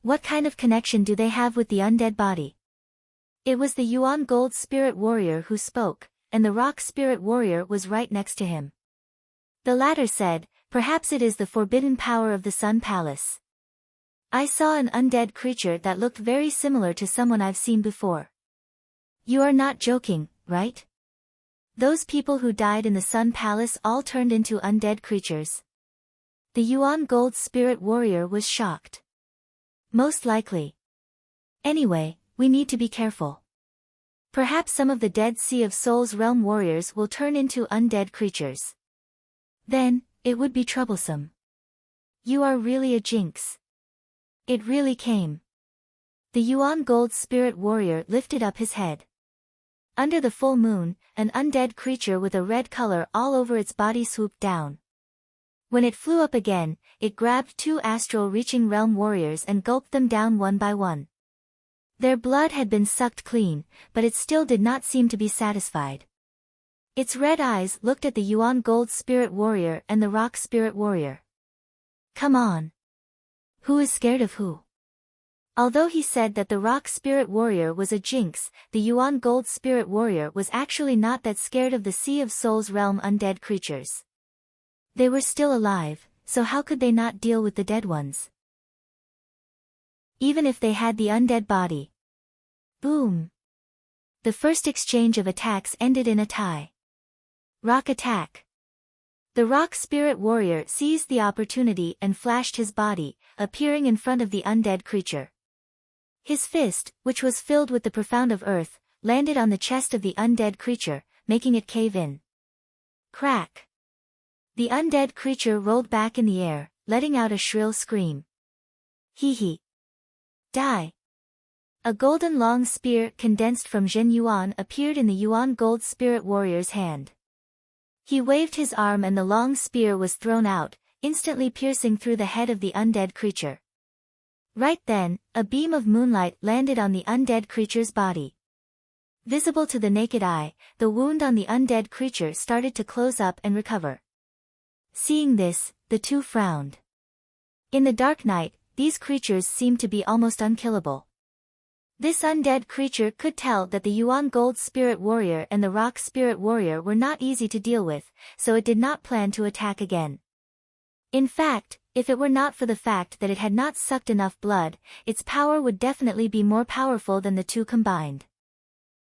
What kind of connection do they have with the undead body? It was the Yuan Gold Spirit Warrior who spoke, and the Rock Spirit Warrior was right next to him. The latter said, perhaps it is the forbidden power of the Sun Palace. I saw an undead creature that looked very similar to someone I've seen before. You are not joking, right? Those people who died in the Sun Palace all turned into undead creatures. The Yuan Gold Spirit Warrior was shocked. Most likely. Anyway, we need to be careful. Perhaps some of the dead Sea of Souls realm warriors will turn into undead creatures. Then, it would be troublesome. You are really a jinx. It really came. The Yuan Gold Spirit Warrior lifted up his head. Under the full moon, an undead creature with a red color all over its body swooped down. When it flew up again, it grabbed 2 astral-reaching realm warriors and gulped them down one by one. Their blood had been sucked clean, but it still did not seem to be satisfied. Its red eyes looked at the Yuan Gold Spirit Warrior and the Rock Spirit Warrior. Come on. Who is scared of who? Although he said that the Rock Spirit Warrior was a jinx, the Yuan Gold Spirit Warrior was actually not that scared of the Sea of Souls realm undead creatures. They were still alive, so how could they not deal with the dead ones? Even if they had the undead body. Boom! The first exchange of attacks ended in a tie. Rock attack. The Rock Spirit Warrior seized the opportunity and flashed his body, appearing in front of the undead creature. His fist, which was filled with the profound of earth, landed on the chest of the undead creature, making it cave in. Crack! The undead creature rolled back in the air, letting out a shrill scream. Hee hee. Die! A golden long spear condensed from Zhen Yuan appeared in the Yuan Gold Spirit Warrior's hand. He waved his arm and the long spear was thrown out, instantly piercing through the head of the undead creature. Right then, a beam of moonlight landed on the undead creature's body. Visible to the naked eye, the wound on the undead creature started to close up and recover. Seeing this, the two frowned. In the dark night, these creatures seemed to be almost unkillable. This undead creature could tell that the Yuan Gold Spirit Warrior and the Rock Spirit Warrior were not easy to deal with, so it did not plan to attack again. In fact, if it were not for the fact that it had not sucked enough blood, its power would definitely be more powerful than the two combined.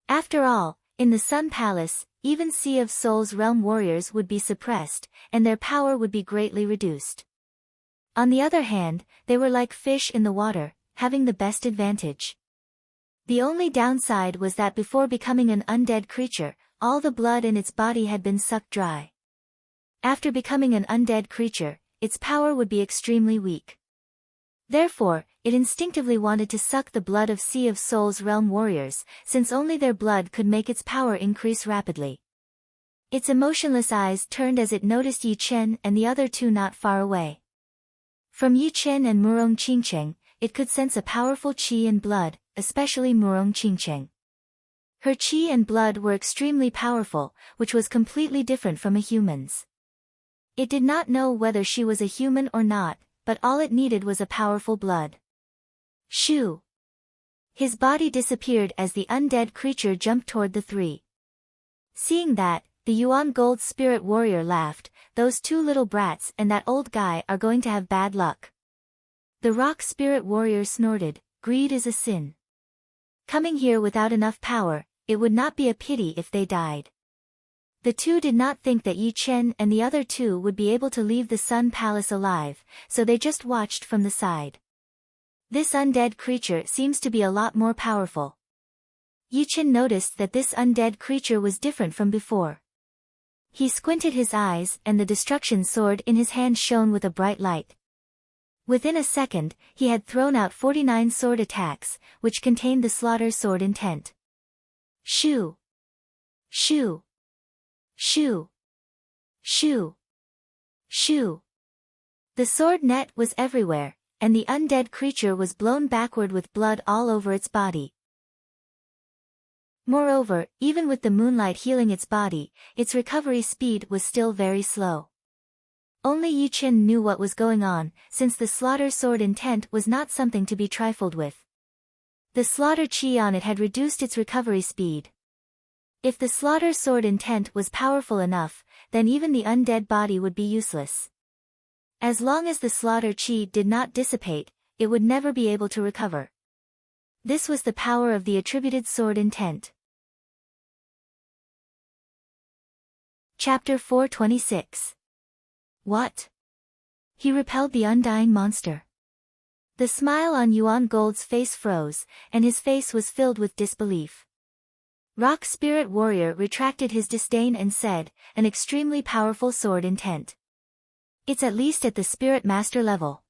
After all, in the Sun Palace, even Sea of Souls realm warriors would be suppressed, and their power would be greatly reduced. On the other hand, they were like fish in the water, having the best advantage. The only downside was that before becoming an undead creature, all the blood in its body had been sucked dry. After becoming an undead creature, its power would be extremely weak. Therefore, it instinctively wanted to suck the blood of Sea of Souls realm warriors, since only their blood could make its power increase rapidly. Its emotionless eyes turned as it noticed Yi Chen and the other two not far away. From Yi Chen and Murong Qingcheng, it could sense a powerful qi and blood, especially Murong Qingcheng. Her qi and blood were extremely powerful, which was completely different from a human's. It did not know whether she was a human or not, but all it needed was a powerful blood. Shoo! His body disappeared as the undead creature jumped toward the three. Seeing that, the Yuan Gold Spirit Warrior laughed. Those two little brats and that old guy are going to have bad luck. The Rock Spirit Warrior snorted, greed is a sin. Coming here without enough power, it would not be a pity if they died. The two did not think that Yi Chen and the other two would be able to leave the Sun Palace alive, so they just watched from the side. This undead creature seems to be a lot more powerful. Yi Chen noticed that this undead creature was different from before. He squinted his eyes and the destruction sword in his hand shone with a bright light. Within a second, he had thrown out 49 sword attacks, which contained the slaughter sword intent. Shoo! Shoo! Shoo! Shoo! Shoo! The sword net was everywhere, and the undead creature was blown backward with blood all over its body. Moreover, even with the moonlight healing its body, its recovery speed was still very slow. Only Yi Chen knew what was going on, since the slaughter sword intent was not something to be trifled with. The slaughter chi on it had reduced its recovery speed. If the slaughter sword intent was powerful enough, then even the undead body would be useless. As long as the slaughter chi did not dissipate, it would never be able to recover. This was the power of the attributed sword intent. Chapter 426. What? He repelled the undying monster. The smile on Yuan Gold's face froze, and his face was filled with disbelief. Rock Spirit Warrior retracted his disdain and said, an extremely powerful sword intent. It's at least at the Spirit Master level.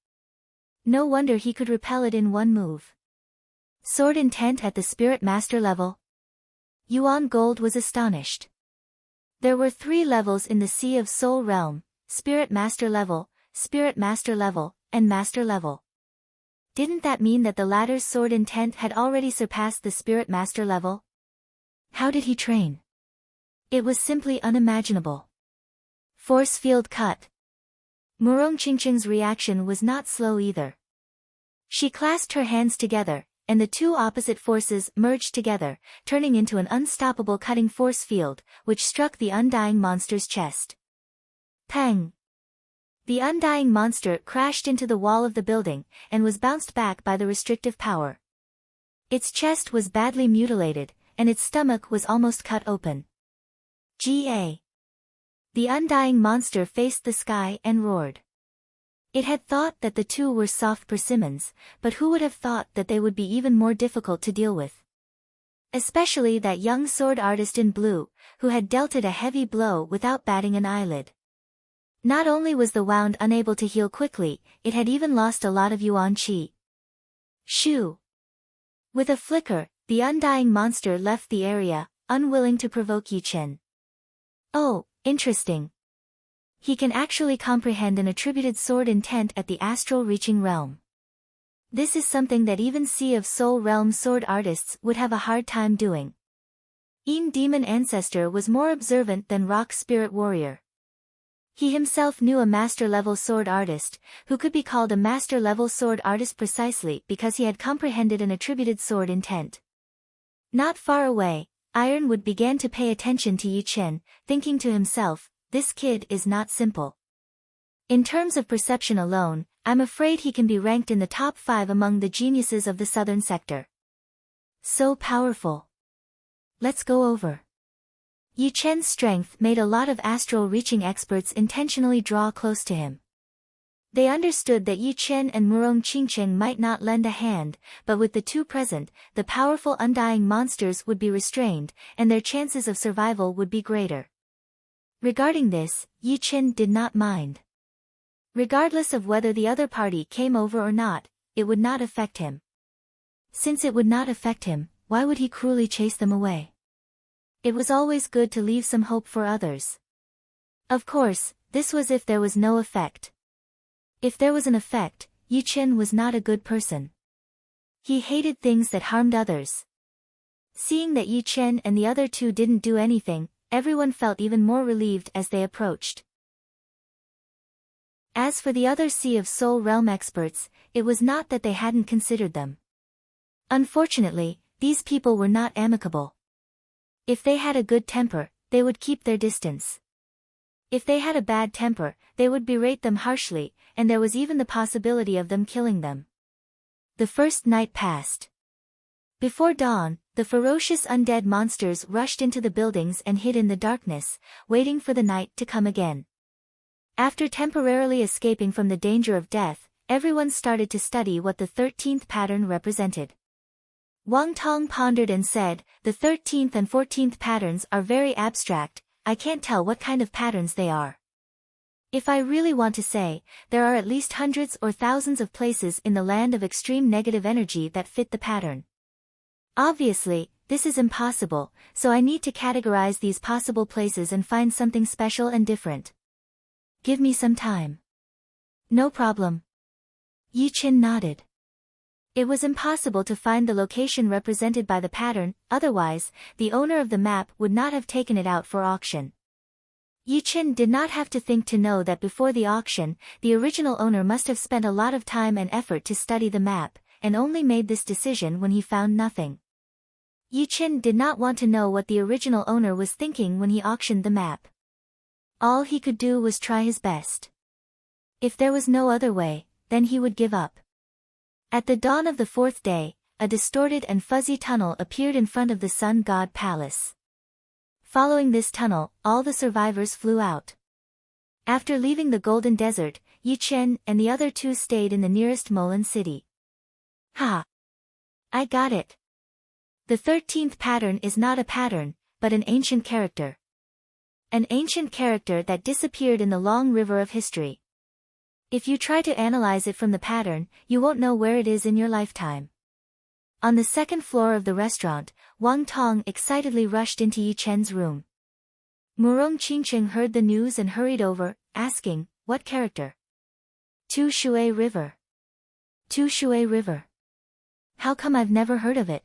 No wonder he could repel it in one move. Sword intent at the Spirit Master level? Yuan Gold was astonished. There were 3 levels in the Sea of Soul realm, Spirit Master level, and Master level. didn't that mean that the latter's sword intent had already surpassed the spirit master level? How did he train? It was simply unimaginable. Force field cut. Murong Qingqing's reaction was not slow either. She clasped her hands together, and the two opposite forces merged together, turning into an unstoppable cutting force field, which struck the undying monster's chest. Pang! The undying monster crashed into the wall of the building, and was bounced back by the restrictive power. Its chest was badly mutilated, and its stomach was almost cut open. Ga! The undying monster faced the sky and roared. It had thought that the two were soft persimmons, but who would have thought that they would be even more difficult to deal with? Especially that young sword artist in blue, who had dealt it a heavy blow without batting an eyelid. Not only was the wound unable to heal quickly, it had even lost a lot of yuan qi. Shoo! With a flicker, the undying monster left the area, unwilling to provoke Yi Chen. Oh, interesting. He can actually comprehend an attributed sword intent at the astral reaching realm. This is something that even Sea of Soul realm sword artists would have a hard time doing. Yin Demon Ancestor was more observant than Rock Spirit Warrior. He himself knew a master-level sword artist, who could be called a master-level sword artist precisely because he had comprehended an attributed sword intent. Not far away, Ironwood began to pay attention to Yi Chen, thinking to himself, this kid is not simple. In terms of perception alone, I'm afraid he can be ranked in the top 5 among the geniuses of the southern sector. So powerful. Let's go over. Yi Chen's strength made a lot of astral reaching experts intentionally draw close to him. They understood that Yi Chen and Murong Qingqing might not lend a hand, but with the two present, the powerful undying monsters would be restrained, and their chances of survival would be greater. Regarding this, Yi Chen did not mind. Regardless of whether the other party came over or not, it would not affect him. Since it would not affect him, why would he cruelly chase them away? It was always good to leave some hope for others. Of course, this was if there was no effect. If there was an effect, Yi Chen was not a good person. He hated things that harmed others. Seeing that Yi Chen and the other two didn't do anything, everyone felt even more relieved as they approached. As for the other Sea of Soul realm experts, it was not that they hadn't considered them. Unfortunately, these people were not amicable. If they had a good temper, they would keep their distance. If they had a bad temper, they would berate them harshly, and there was even the possibility of them killing them. The first night passed. Before dawn, the ferocious undead monsters rushed into the buildings and hid in the darkness, waiting for the night to come again. After temporarily escaping from the danger of death, everyone started to study what the 13th pattern represented. Wang Tong pondered and said, the 13th and 14th patterns are very abstract, I can't tell what kind of patterns they are. If I really want to say, there are at least hundreds or thousands of places in the land of extreme negative energy that fit the pattern. Obviously, this is impossible, so I need to categorize these possible places and find something special and different. Give me some time. No problem. Yi Chen nodded. It was impossible to find the location represented by the pattern, otherwise, the owner of the map would not have taken it out for auction. Yi Chen did not have to think to know that before the auction, the original owner must have spent a lot of time and effort to study the map, and only made this decision when he found nothing. Yi Chen did not want to know what the original owner was thinking when he auctioned the map. All he could do was try his best. If there was no other way, then he would give up. At the dawn of the 4th day, a distorted and fuzzy tunnel appeared in front of the Sun God Palace. Following this tunnel, all the survivors flew out. After leaving the Golden Desert, Yi Chen and the other two stayed in the nearest Molan city. Ha! I got it. The 13th pattern is not a pattern, but an ancient character. An ancient character that disappeared in the long river of history. If you try to analyze it from the pattern, you won't know where it is in your lifetime. On the 2nd floor of the restaurant, Wang Tong excitedly rushed into Yi Chen's room. Murong Qingqing heard the news and hurried over, asking, what character? Tu Shui River. Shui River. How come I've never heard of it?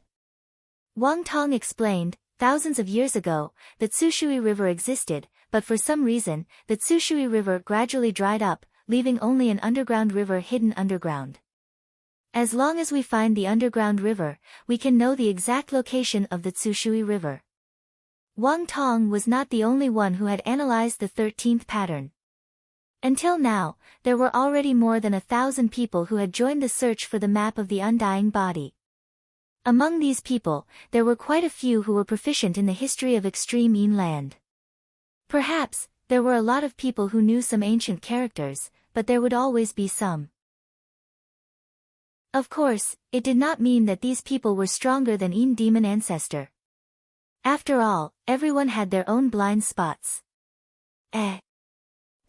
Wang Tong explained, thousands of years ago, the Shui River existed, but for some reason, the Shui River gradually dried up, leaving only an underground river hidden underground. As long as we find the underground river, we can know the exact location of the Shui River. Wang Tong was not the only one who had analyzed the 13th pattern. Until now, there were already more than 1,000 people who had joined the search for the map of the undying body. Among these people, there were quite a few who were proficient in the history of extreme Yin land. Perhaps, there were a lot of people who knew some ancient characters, but there would always be some. Of course, it did not mean that these people were stronger than Yin demon ancestor. After all, everyone had their own blind spots.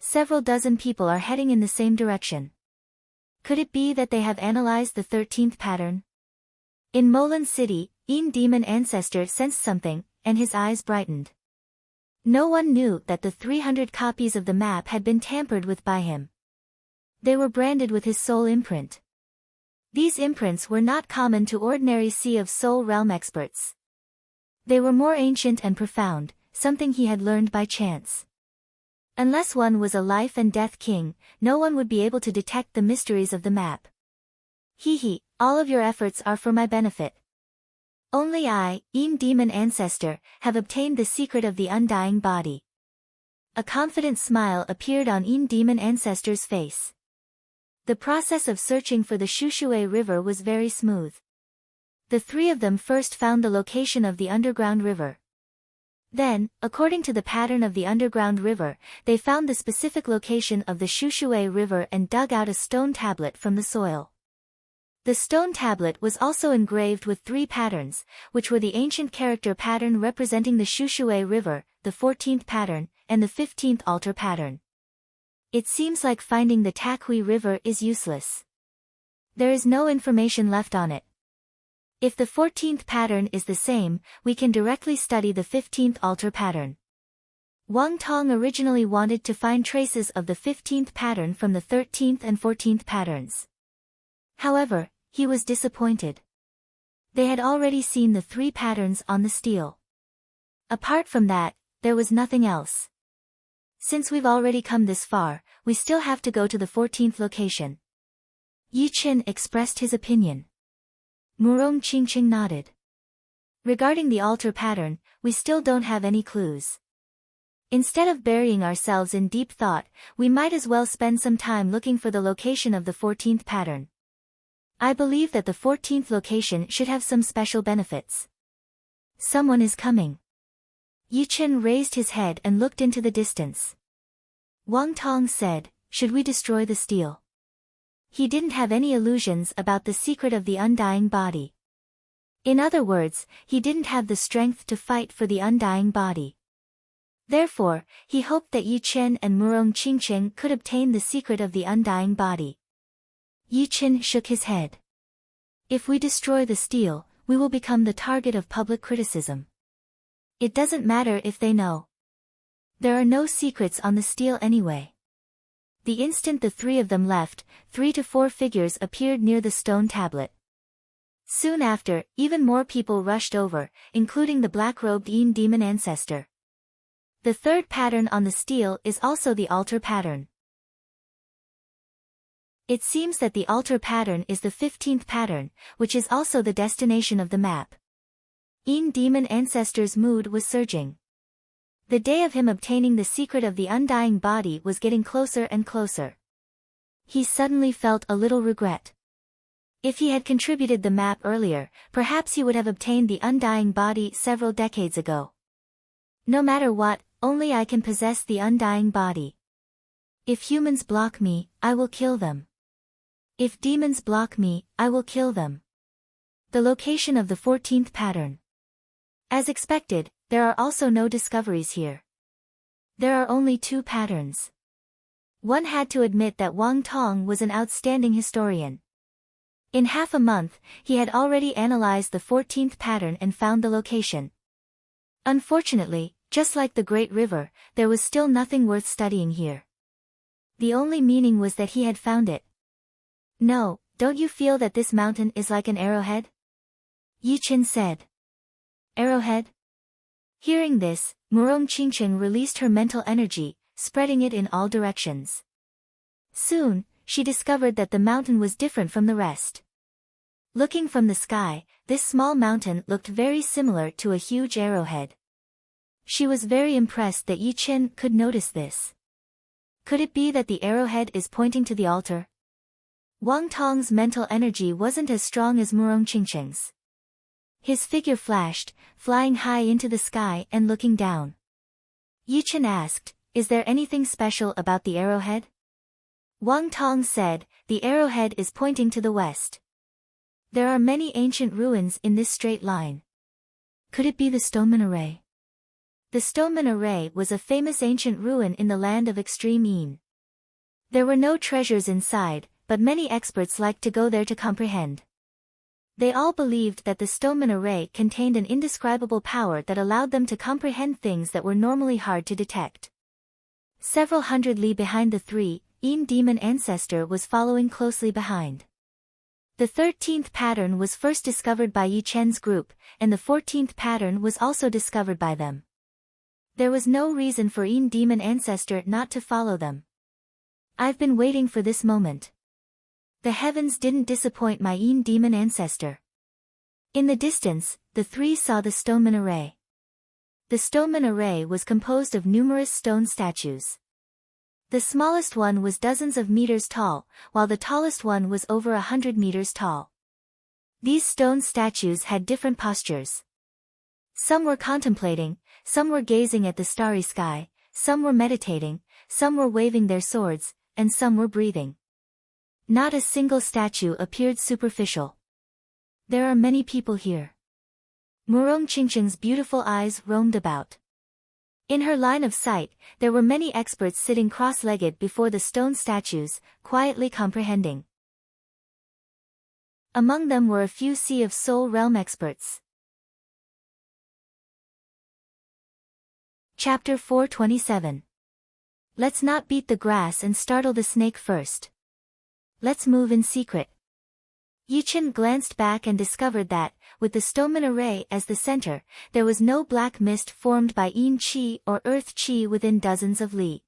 Several dozen people are heading in the same direction. Could it be that they have analyzed the 13th pattern? In Molan City, Yin demon ancestor sensed something, and his eyes brightened. No one knew that the 300 copies of the map had been tampered with by him. They were branded with his soul imprint. These imprints were not common to ordinary Sea of Soul realm experts. They were more ancient and profound, something he had learned by chance. Unless one was a life and death king, no one would be able to detect the mysteries of the map. All of your efforts are for my benefit. Only I, Yin demon ancestor, have obtained the secret of the undying body. A confident smile appeared on Yin demon ancestor's face. The process of searching for the Shui River was very smooth. The three of them first found the location of the underground river. Then, according to the pattern of the underground river, they found the specific location of the Shui River and dug out a stone tablet from the soil. The stone tablet was also engraved with 3 patterns, which were the ancient character pattern representing the Shui River, the 14th pattern, and the 15th altar pattern. It seems like finding the Takui River is useless. There is no information left on it. If the 14th pattern is the same, we can directly study the 15th altar pattern. Wang Tong originally wanted to find traces of the 15th pattern from the 13th and 14th patterns. However, he was disappointed. They had already seen the 3 patterns on the stele. Apart from that, there was nothing else. Since we've already come this far, we still have to go to the 14th location. Yi Qin expressed his opinion. Murong Qingqing nodded. Regarding the altar pattern, we still don't have any clues. Instead of burying ourselves in deep thought, we might as well spend some time looking for the location of the 14th pattern. I believe that the 14th location should have some special benefits. Someone is coming. Yi Qin raised his head and looked into the distance. Wang Tong said, should we destroy the stele? He didn't have any illusions about the secret of the undying body. In other words, he didn't have the strength to fight for the undying body. Therefore, he hoped that Yi Qin and Murong Qingqing could obtain the secret of the undying body. Yi Qin shook his head. If we destroy the stele, we will become the target of public criticism. It doesn't matter if they know. There are no secrets on the stele anyway. The instant the 3 of them left, 3 to 4 figures appeared near the stone tablet. Soon after, even more people rushed over, including the black-robed Yin demon ancestor. The 3rd pattern on the stele is also the altar pattern. It seems that the altar pattern is the 15th pattern, which is also the destination of the map. Yin demon ancestor's mood was surging. The day of him obtaining the secret of the undying body was getting closer and closer. He suddenly felt a little regret. If he had contributed the map earlier, perhaps he would have obtained the undying body several decades ago. No matter what, only I can possess the undying body. If humans block me, I will kill them. If demons block me, I will kill them. The location of the 14th pattern. As expected, there are also no discoveries here. There are only 2 patterns. One had to admit that Wang Tong was an outstanding historian. In half a month, he had already analyzed the 14th pattern and found the location. Unfortunately, just like the Great River, there was still nothing worth studying here. The only meaning was that he had found it. No, don't you feel that this mountain is like an arrowhead? Yi Chen said. Arrowhead? Hearing this, Murong Qingqing released her mental energy, spreading it in all directions. Soon, she discovered that the mountain was different from the rest. Looking from the sky, this small mountain looked very similar to a huge arrowhead. She was very impressed that Yi Chen could notice this. Could it be that the arrowhead is pointing to the altar? Wang Tong's mental energy wasn't as strong as Murong Qingqing's. His figure flashed, flying high into the sky and looking down. Yi Chen asked, "Is there anything special about the arrowhead?" Wang Tong said, "The arrowhead is pointing to the west. There are many ancient ruins in this straight line. Could it be the stone minaret?" The stone minaret was a famous ancient ruin in the land of extreme Yin. There were no treasures inside, but many experts liked to go there to comprehend. They all believed that the stone minaret contained an indescribable power that allowed them to comprehend things that were normally hard to detect. Several hundred li behind the three, Yin demon ancestor was following closely behind. The 13th pattern was first discovered by Yi Chen's group, and the 14th pattern was also discovered by them. There was no reason for Yin demon ancestor not to follow them. I've been waiting for this moment. The heavens didn't disappoint my Yin demon ancestor. In the distance, the three saw the stone minaret. The stone minaret was composed of numerous stone statues. The smallest one was dozens of meters tall, while the tallest one was over 100 meters tall. These stone statues had different postures. Some were contemplating, some were gazing at the starry sky, some were meditating, some were waving their swords, and some were breathing. Not a single statue appeared superficial. There are many people here. Murong Qingqing's beautiful eyes roamed about. In her line of sight, there were many experts sitting cross-legged before the stone statues, quietly comprehending. Among them were a few Sea of Soul Realm experts. Chapter 427. Let's not beat the grass and startle the snake first. Let's move in secret. Yi Chen glanced back and discovered that, with the stone minaret as the center, there was no black mist formed by Yin Qi or Earth Qi within dozens of li.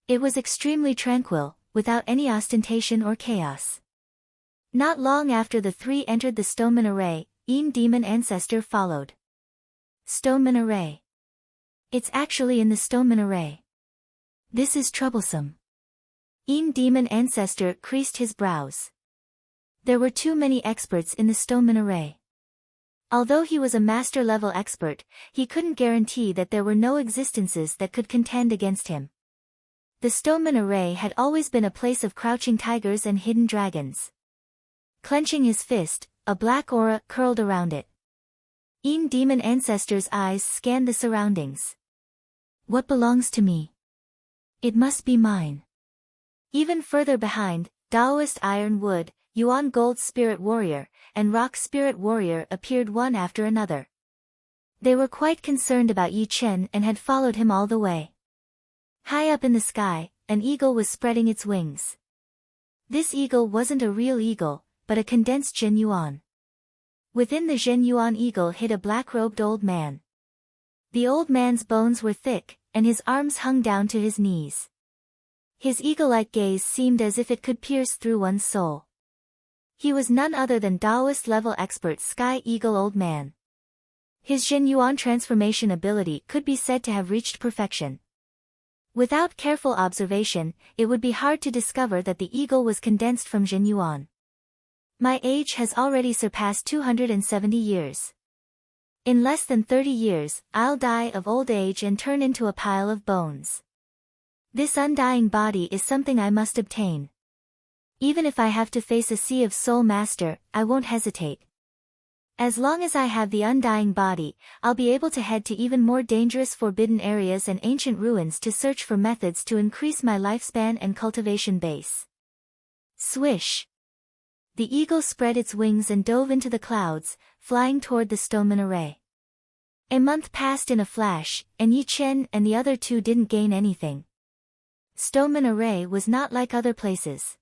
It was extremely tranquil, without any ostentation or chaos. Not long after the three entered the stone minaret, Yin demon ancestor followed. Stone minaret. It's actually in the stone minaret. This is troublesome. Yin demon ancestor creased his brows. There were too many experts in the stone minaret. Although he was a master-level expert, he couldn't guarantee that there were no existences that could contend against him. The stone minaret had always been a place of crouching tigers and hidden dragons. Clenching his fist, a black aura curled around it. Yin demon ancestor's eyes scanned the surroundings. What belongs to me? It must be mine. Even further behind, Taoist Iron Wood, Yuan Gold Spirit Warrior, and Rock Spirit Warrior appeared one after another. They were quite concerned about Yi Chen and had followed him all the way. High up in the sky, an eagle was spreading its wings. This eagle wasn't a real eagle, but a condensed Jin Yuan. Within the Jin Yuan eagle hid a black-robed old man. The old man's bones were thick, and his arms hung down to his knees. His eagle-like gaze seemed as if it could pierce through one's soul. He was none other than Taoist-level expert Sky Eagle Old Man. His Jin Yuan transformation ability could be said to have reached perfection. Without careful observation, it would be hard to discover that the eagle was condensed from Jin Yuan. My age has already surpassed 270 years. In less than 30 years, I'll die of old age and turn into a pile of bones. This undying body is something I must obtain. Even if I have to face a Sea of Soul Master, I won't hesitate. As long as I have the undying body, I'll be able to head to even more dangerous forbidden areas and ancient ruins to search for methods to increase my lifespan and cultivation base. Swish! The eagle spread its wings and dove into the clouds, flying toward the stone minaret. A month passed in a flash, and Yi Chen and the other two didn't gain anything. Stone minaret was not like other places.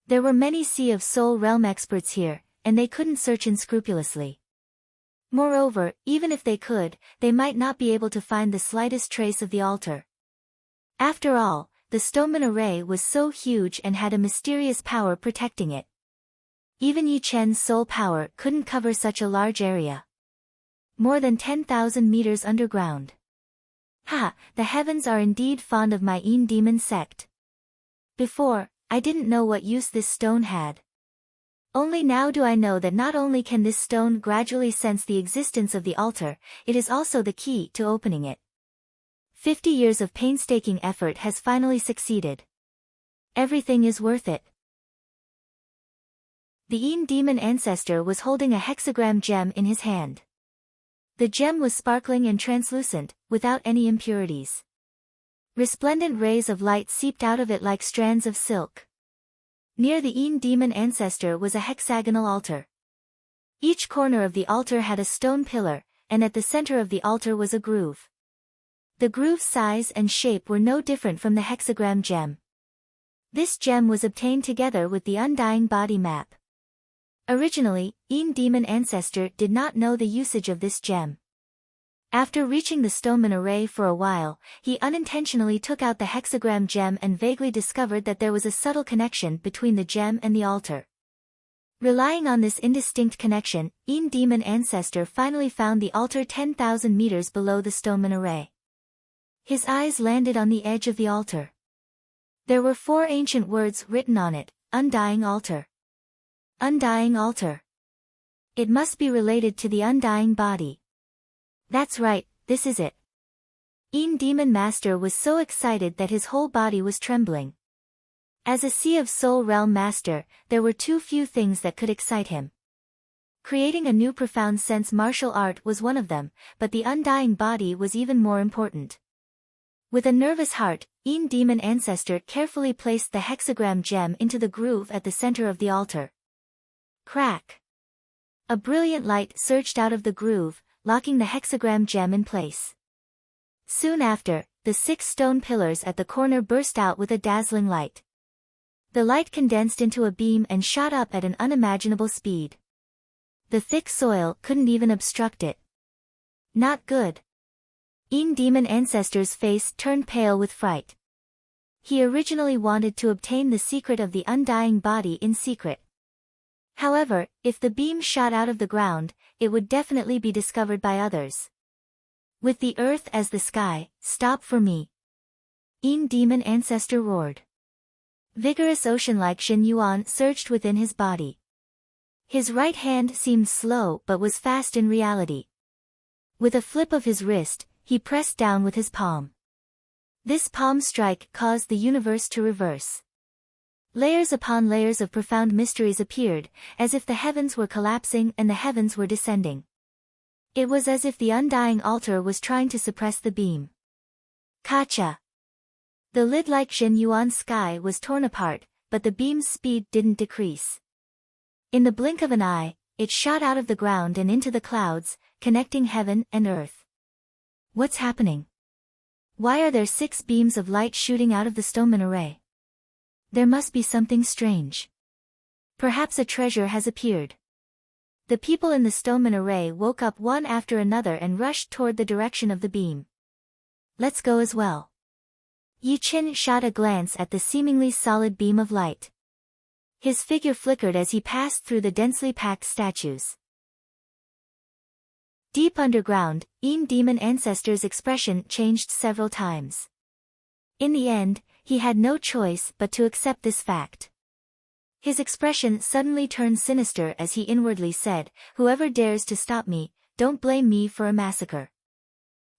There were many Sea of Soul realm experts here, and they couldn't search unscrupulously. Moreover, even if they could, they might not be able to find the slightest trace of the altar. After all, the Stoneman Array was so huge and had a mysterious power protecting it. Even Yi Chen's soul power couldn't cover such a large area. More than 10,000 meters underground. Ha, the heavens are indeed fond of my Een demon sect. Before, I didn't know what use this stone had. Only now do I know that not only can this stone gradually sense the existence of the altar, it is also the key to opening it. 50 years of painstaking effort has finally succeeded. Everything is worth it. The Een demon ancestor was holding a hexagram gem in his hand. The gem was sparkling and translucent, without any impurities. Resplendent rays of light seeped out of it like strands of silk. Near the Een demon ancestor was a hexagonal altar. Each corner of the altar had a stone pillar, and at the center of the altar was a groove. The groove's size and shape were no different from the hexagram gem. This gem was obtained together with the undying body map. Originally, Een demon ancestor did not know the usage of this gem. After reaching the Stoneman Array for a while, he unintentionally took out the hexagram gem and vaguely discovered that there was a subtle connection between the gem and the altar. Relying on this indistinct connection, Een demon ancestor finally found the altar 10,000 meters below the Stoneman Array. His eyes landed on the edge of the altar. There were 4 ancient words written on it: Undying Altar. Undying Altar. It must be related to the undying body. That's right, this is it. Een demon master was so excited that his whole body was trembling. As a Sea of Soul realm master, there were too few things that could excite him. Creating a new profound sense martial art was one of them, but the undying body was even more important. With a nervous heart, Een demon ancestor carefully placed the hexagram gem into the groove at the center of the altar. Crack! A brilliant light surged out of the groove, locking the hexagram gem in place. Soon after, the 6 stone pillars at the corner burst out with a dazzling light. The light condensed into a beam and shot up at an unimaginable speed. The thick soil couldn't even obstruct it. Not good. Een demon ancestor's face turned pale with fright. He originally wanted to obtain the secret of the undying body in secret. However, if the beam shot out of the ground, it would definitely be discovered by others. With the earth as the sky, stop for me. Een demon ancestor roared. Vigorous ocean-like Shen Yuan surged within his body. His right hand seemed slow but was fast in reality. With a flip of his wrist, he pressed down with his palm. This palm strike caused the universe to reverse. Layers upon layers of profound mysteries appeared, as if the heavens were collapsing and the heavens were descending. It was as if the undying altar was trying to suppress the beam. Kacha! The lid-like Shen Yuan sky was torn apart, but the beam's speed didn't decrease. In the blink of an eye, it shot out of the ground and into the clouds, connecting heaven and earth. What's happening? Why are there 6 beams of light shooting out of the Stoneman Array? There must be something strange. Perhaps a treasure has appeared. The people in the Stoneman Array woke up one after another and rushed toward the direction of the beam. Let's go as well. Yi Chen shot a glance at the seemingly solid beam of light. His figure flickered as he passed through the densely packed statues. Deep underground, Een demon ancestor's expression changed several times. In the end, he had no choice but to accept this fact. His expression suddenly turned sinister as he inwardly said, "Whoever dares to stop me, don't blame me for a massacre.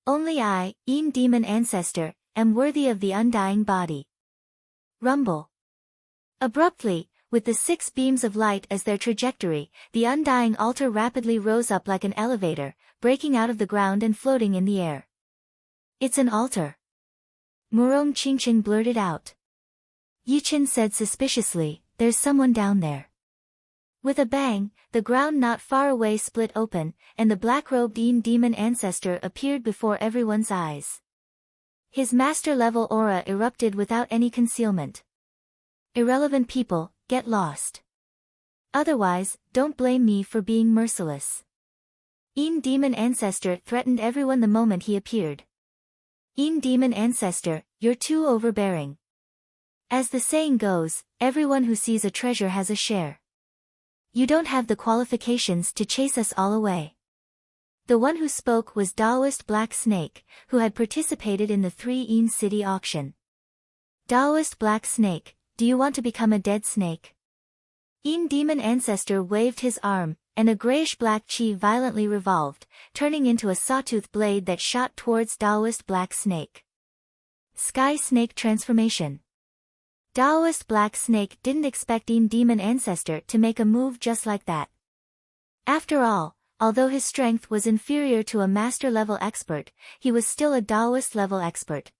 Only I, Een demon ancestor, am worthy of the undying body." Rumble. Abruptly, with the 6 beams of light as their trajectory, the undying altar rapidly rose up like an elevator, breaking out of the ground and floating in the air. It's an altar. Murong Qingqing blurted out. Yi Chen said suspiciously, "There's someone down there." With a bang, the ground not far away split open, and the black-robed Een demon ancestor appeared before everyone's eyes. His master-level aura erupted without any concealment. Irrelevant people, get lost. Otherwise, don't blame me for being merciless. Demon Ancestor threatened everyone the moment he appeared. Demon Ancestor, you're too overbearing. As the saying goes, everyone who sees a treasure has a share. You don't have the qualifications to chase us all away. The one who spoke was Taoist Black Snake, who had participated in the 3 City auction. Taoist Black Snake, do you want to become a dead snake? Demon Ancestor waved his arm, and a grayish-black chi violently revolved, turning into a sawtooth blade that shot towards Taoist Black Snake. Sky Snake Transformation. Taoist Black Snake didn't expect Demon Ancestor to make a move just like that. After all, although his strength was inferior to a master-level expert, he was still a Taoist-level expert.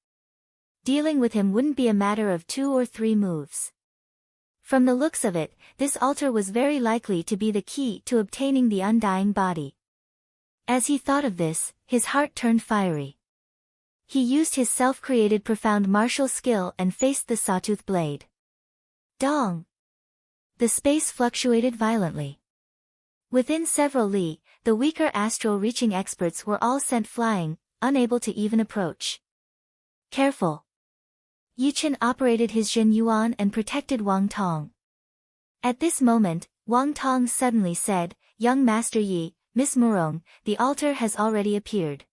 Dealing with him wouldn't be a matter of 2 or 3 moves. From the looks of it, this altar was very likely to be the key to obtaining the undying body. As he thought of this, his heart turned fiery. He used his self-created profound martial skill and faced the sawtooth blade. Dong! The space fluctuated violently. Within several li, the weaker astral-reaching experts were all sent flying, unable to even approach. Careful! Yichen operated his Zhen Yuan and protected Wang Tong. At this moment, Wang Tong suddenly said, "Young Master Yi, Miss Murong, the altar has already appeared.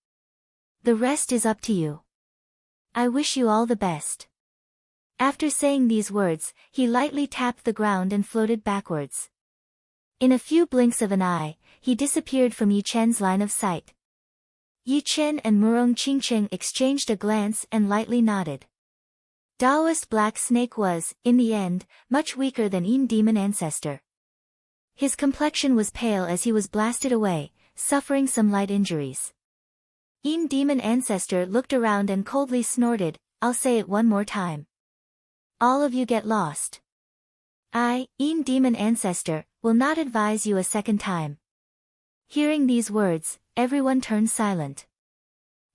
The rest is up to you. I wish you all the best." After saying these words, he lightly tapped the ground and floated backwards. In a few blinks of an eye, he disappeared from Yi Chen's line of sight. Yi Chen and Murong Qingcheng exchanged a glance and lightly nodded. Taoist Black Snake was, in the end, much weaker than Demon Ancestor. His complexion was pale as he was blasted away, suffering some light injuries. Demon Ancestor looked around and coldly snorted, "I'll say it one more time. All of you get lost. I, Demon Ancestor, will not advise you a second time." Hearing these words, everyone turned silent.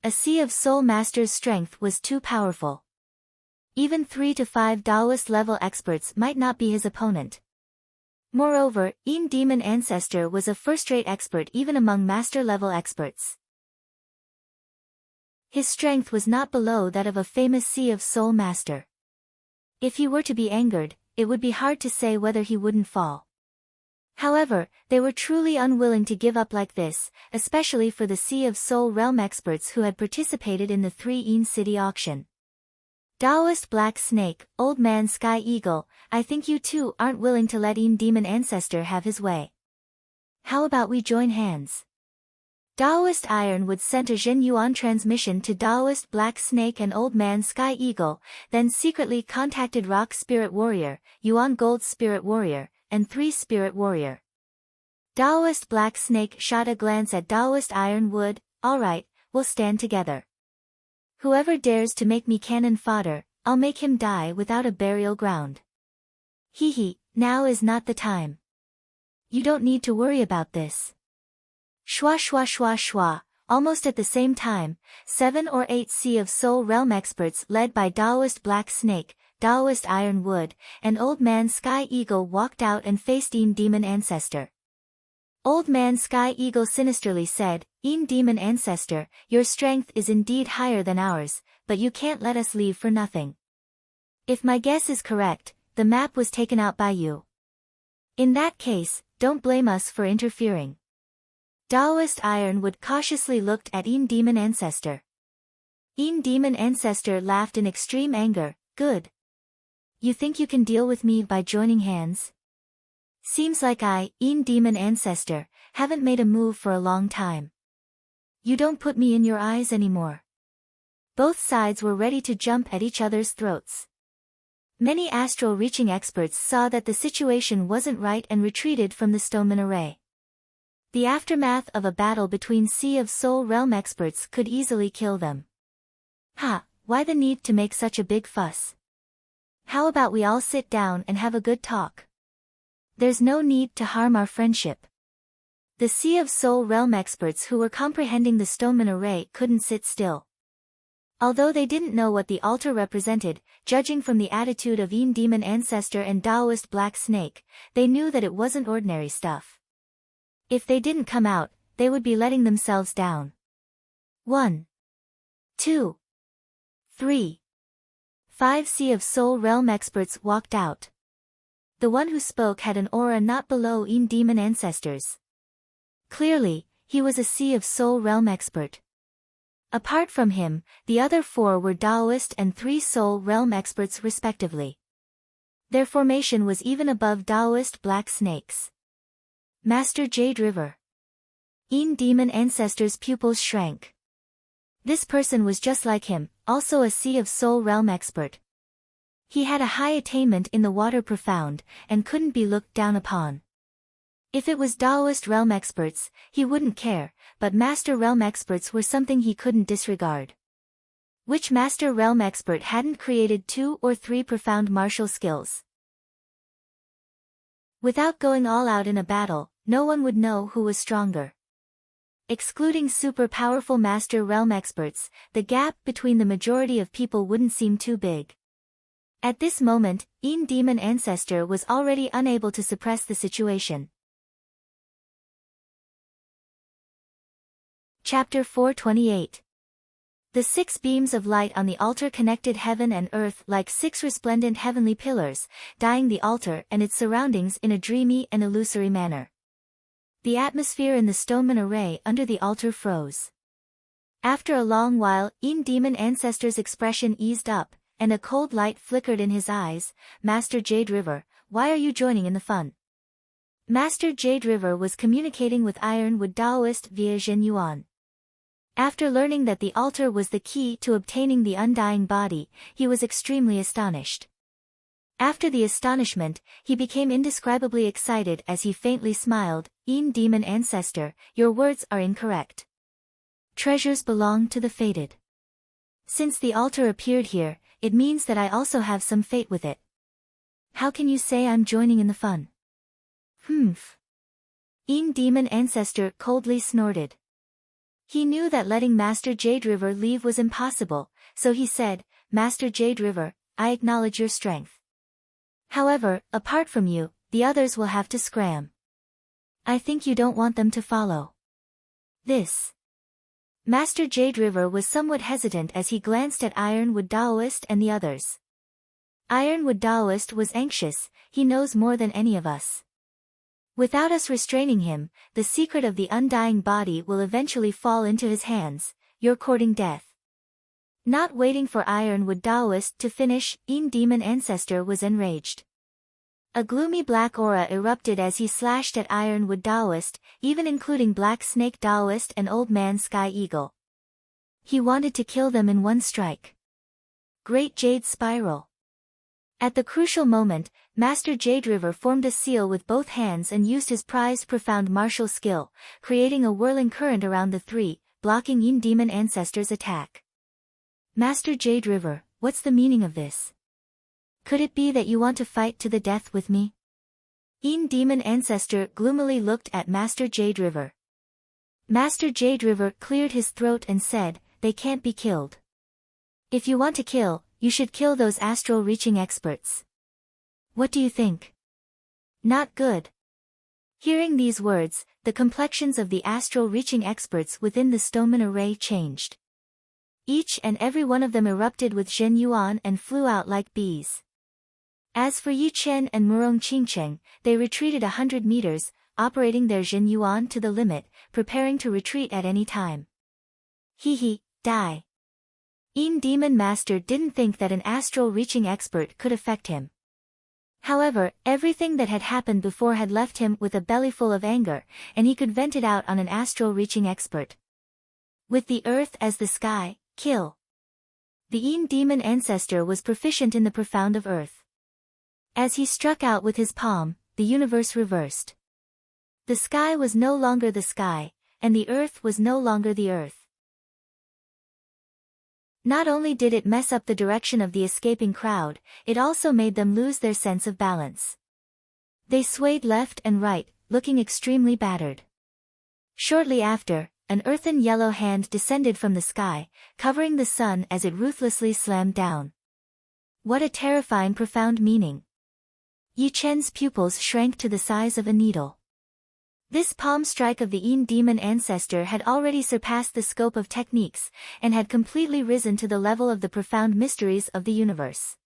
A sea of Soul Master's strength was too powerful. Even 3 to 5 Taoist-level experts might not be his opponent. Moreover, Demon Ancestor was a first-rate expert even among master-level experts. His strength was not below that of a famous Sea of Soul Master. If he were to be angered, it would be hard to say whether he wouldn't fall. However, they were truly unwilling to give up like this, especially for the Sea of Soul Realm experts who had participated in the 3 City auction. Taoist Black Snake, Old Man Sky Eagle, I think you two aren't willing to let Demon Ancestor have his way. How about we join hands? Taoist Ironwood sent a Zhen Yuan transmission to Taoist Black Snake and Old Man Sky Eagle, then secretly contacted Rock Spirit Warrior, Yuan Gold Spirit Warrior, and 3 Spirit Warrior. Taoist Black Snake shot a glance at Taoist Ironwood, "Alright, we'll stand together. Whoever dares to make me cannon fodder, I'll make him die without a burial ground. Hee, now is not the time. You don't need to worry about this." Shwa shwa shwa shwa, almost at the same time, 7 or 8 Sea of Soul Realm experts led by Taoist Black Snake, Taoist Ironwood, and Old Man Sky Eagle walked out and faced Demon Ancestor. Old Man Sky Eagle sinisterly said, Demon Ancestor, your strength is indeed higher than ours, but you can't let us leave for nothing. If my guess is correct, the map was taken out by you. In that case, don't blame us for interfering. Taoist Ironwood cautiously looked at Demon Ancestor. Demon Ancestor laughed in extreme anger, "Good. You think you can deal with me by joining hands? Seems like I, Demon Ancestor, haven't made a move for a long time. You don't put me in your eyes anymore." Both sides were ready to jump at each other's throats. Many astral-reaching experts saw that the situation wasn't right and retreated from the Stoneman Array. The aftermath of a battle between Sea of Soul Realm experts could easily kill them. Why the need to make such a big fuss? How about we all sit down and have a good talk? There's no need to harm our friendship. The Sea of Soul Realm experts who were comprehending the Stoneman Array couldn't sit still. Although they didn't know what the altar represented, judging from the attitude of Yin Demon Ancestor and Taoist Black Snake, they knew that it wasn't ordinary stuff. If they didn't come out, they would be letting themselves down. 1, 2, 3, 5 Sea of Soul Realm experts walked out. The one who spoke had an aura not below Yin Demon Ancestors. Clearly, he was a Sea of Soul Realm expert. Apart from him, the other 4 were Taoist and 3 Soul Realm experts respectively. Their formation was even above Taoist Black Snakes. Master Jade River. Yin Demon Ancestor's pupils shrank. This person was just like him, also a Sea of Soul Realm expert. He had a high attainment in the water profound, and couldn't be looked down upon. If it was Taoist realm experts, he wouldn't care, but Master Realm experts were something he couldn't disregard. Which Master Realm expert hadn't created 2 or 3 profound martial skills? Without going all out in a battle, no one would know who was stronger. Excluding super powerful Master Realm experts, the gap between the majority of people wouldn't seem too big. At this moment, Yin Demon Ancestor was already unable to suppress the situation. Chapter 428. The 6 beams of light on the altar connected heaven and earth like 6 resplendent heavenly pillars, dyeing the altar and its surroundings in a dreamy and illusory manner. The atmosphere in the stoneman array under the altar froze. After a long while, Yin Demon Ancestor's expression eased up, and a cold light flickered in his eyes. Master Jade River, why are you joining in the fun? Master Jade River was communicating with Ironwood Taoist via Zhen Yuan. After learning that the altar was the key to obtaining the undying body, he was extremely astonished. After the astonishment, he became indescribably excited as he faintly smiled. Yin Demon Ancestor, your words are incorrect. Treasures belong to the fated. Since the altar appeared here, it means that I also have some fate with it. How can you say I'm joining in the fun? Humph. Yin Demon Ancestor coldly snorted. He knew that letting Master Jade River leave was impossible, so he said, Master Jade River, I acknowledge your strength. However, apart from you, the others will have to scram. I think you don't want them to follow. This. Master Jade River was somewhat hesitant as he glanced at Ironwood Taoist and the others. Ironwood Taoist was anxious, he knows more than any of us. Without us restraining him, the secret of the undying body will eventually fall into his hands. You're courting death. Not waiting for Ironwood Taoist to finish, Yin Demon Ancestor was enraged. A gloomy black aura erupted as he slashed at Ironwood Taoist, even including Black Snake Taoist and Old Man Sky Eagle. He wanted to kill them in one strike. Great Jade Spiral. At the crucial moment, Master Jade River formed a seal with both hands and used his prized profound martial skill, creating a whirling current around the 3, blocking Yin Demon Ancestor's attack. Master Jade River, what's the meaning of this? Could it be that you want to fight to the death with me? Yin Demon Ancestor gloomily looked at Master Jade River. Master Jade River cleared his throat and said, they can't be killed. If you want to kill, you should kill those astral reaching experts. What do you think? Not good. Hearing these words, the complexions of the astral reaching experts within the stoneman array changed. Each and every one of them erupted with Zhen Yuan and flew out like bees. As for Yi Chen and Murong Qingcheng, they retreated 100 meters, operating their Zhen Yuan to the limit, preparing to retreat at any time. Die. Yin Demon Master didn't think that an astral reaching expert could affect him. However, everything that had happened before had left him with a bellyful of anger, and he could vent it out on an astral reaching expert. With the earth as the sky, kill. The Yin Demon Ancestor was proficient in the profound of earth. As he struck out with his palm, the universe reversed. The sky was no longer the sky, and the earth was no longer the earth. Not only did it mess up the direction of the escaping crowd, it also made them lose their sense of balance. They swayed left and right, looking extremely battered. Shortly after, an earthen yellow hand descended from the sky, covering the sun as it ruthlessly slammed down. What a terrifying profound meaning. Yi Chen's pupils shrank to the size of a needle. This palm strike of the Yin demon ancestor had already surpassed the scope of techniques, and had completely risen to the level of the profound mysteries of the universe.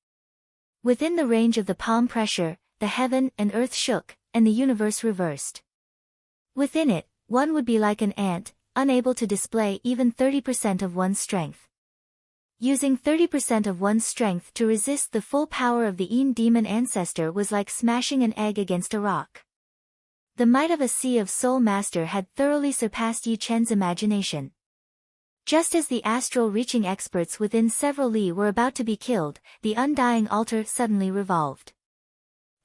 Within the range of the palm pressure, the heaven and earth shook, and the universe reversed. Within it, one would be like an ant, unable to display even 30% of one's strength. Using 30% of one's strength to resist the full power of the Yin demon ancestor was like smashing an egg against a rock. The might of a Sea of Soul master had thoroughly surpassed Yi Chen's imagination. Just as the astral-reaching experts within several li were about to be killed, the undying altar suddenly revolved.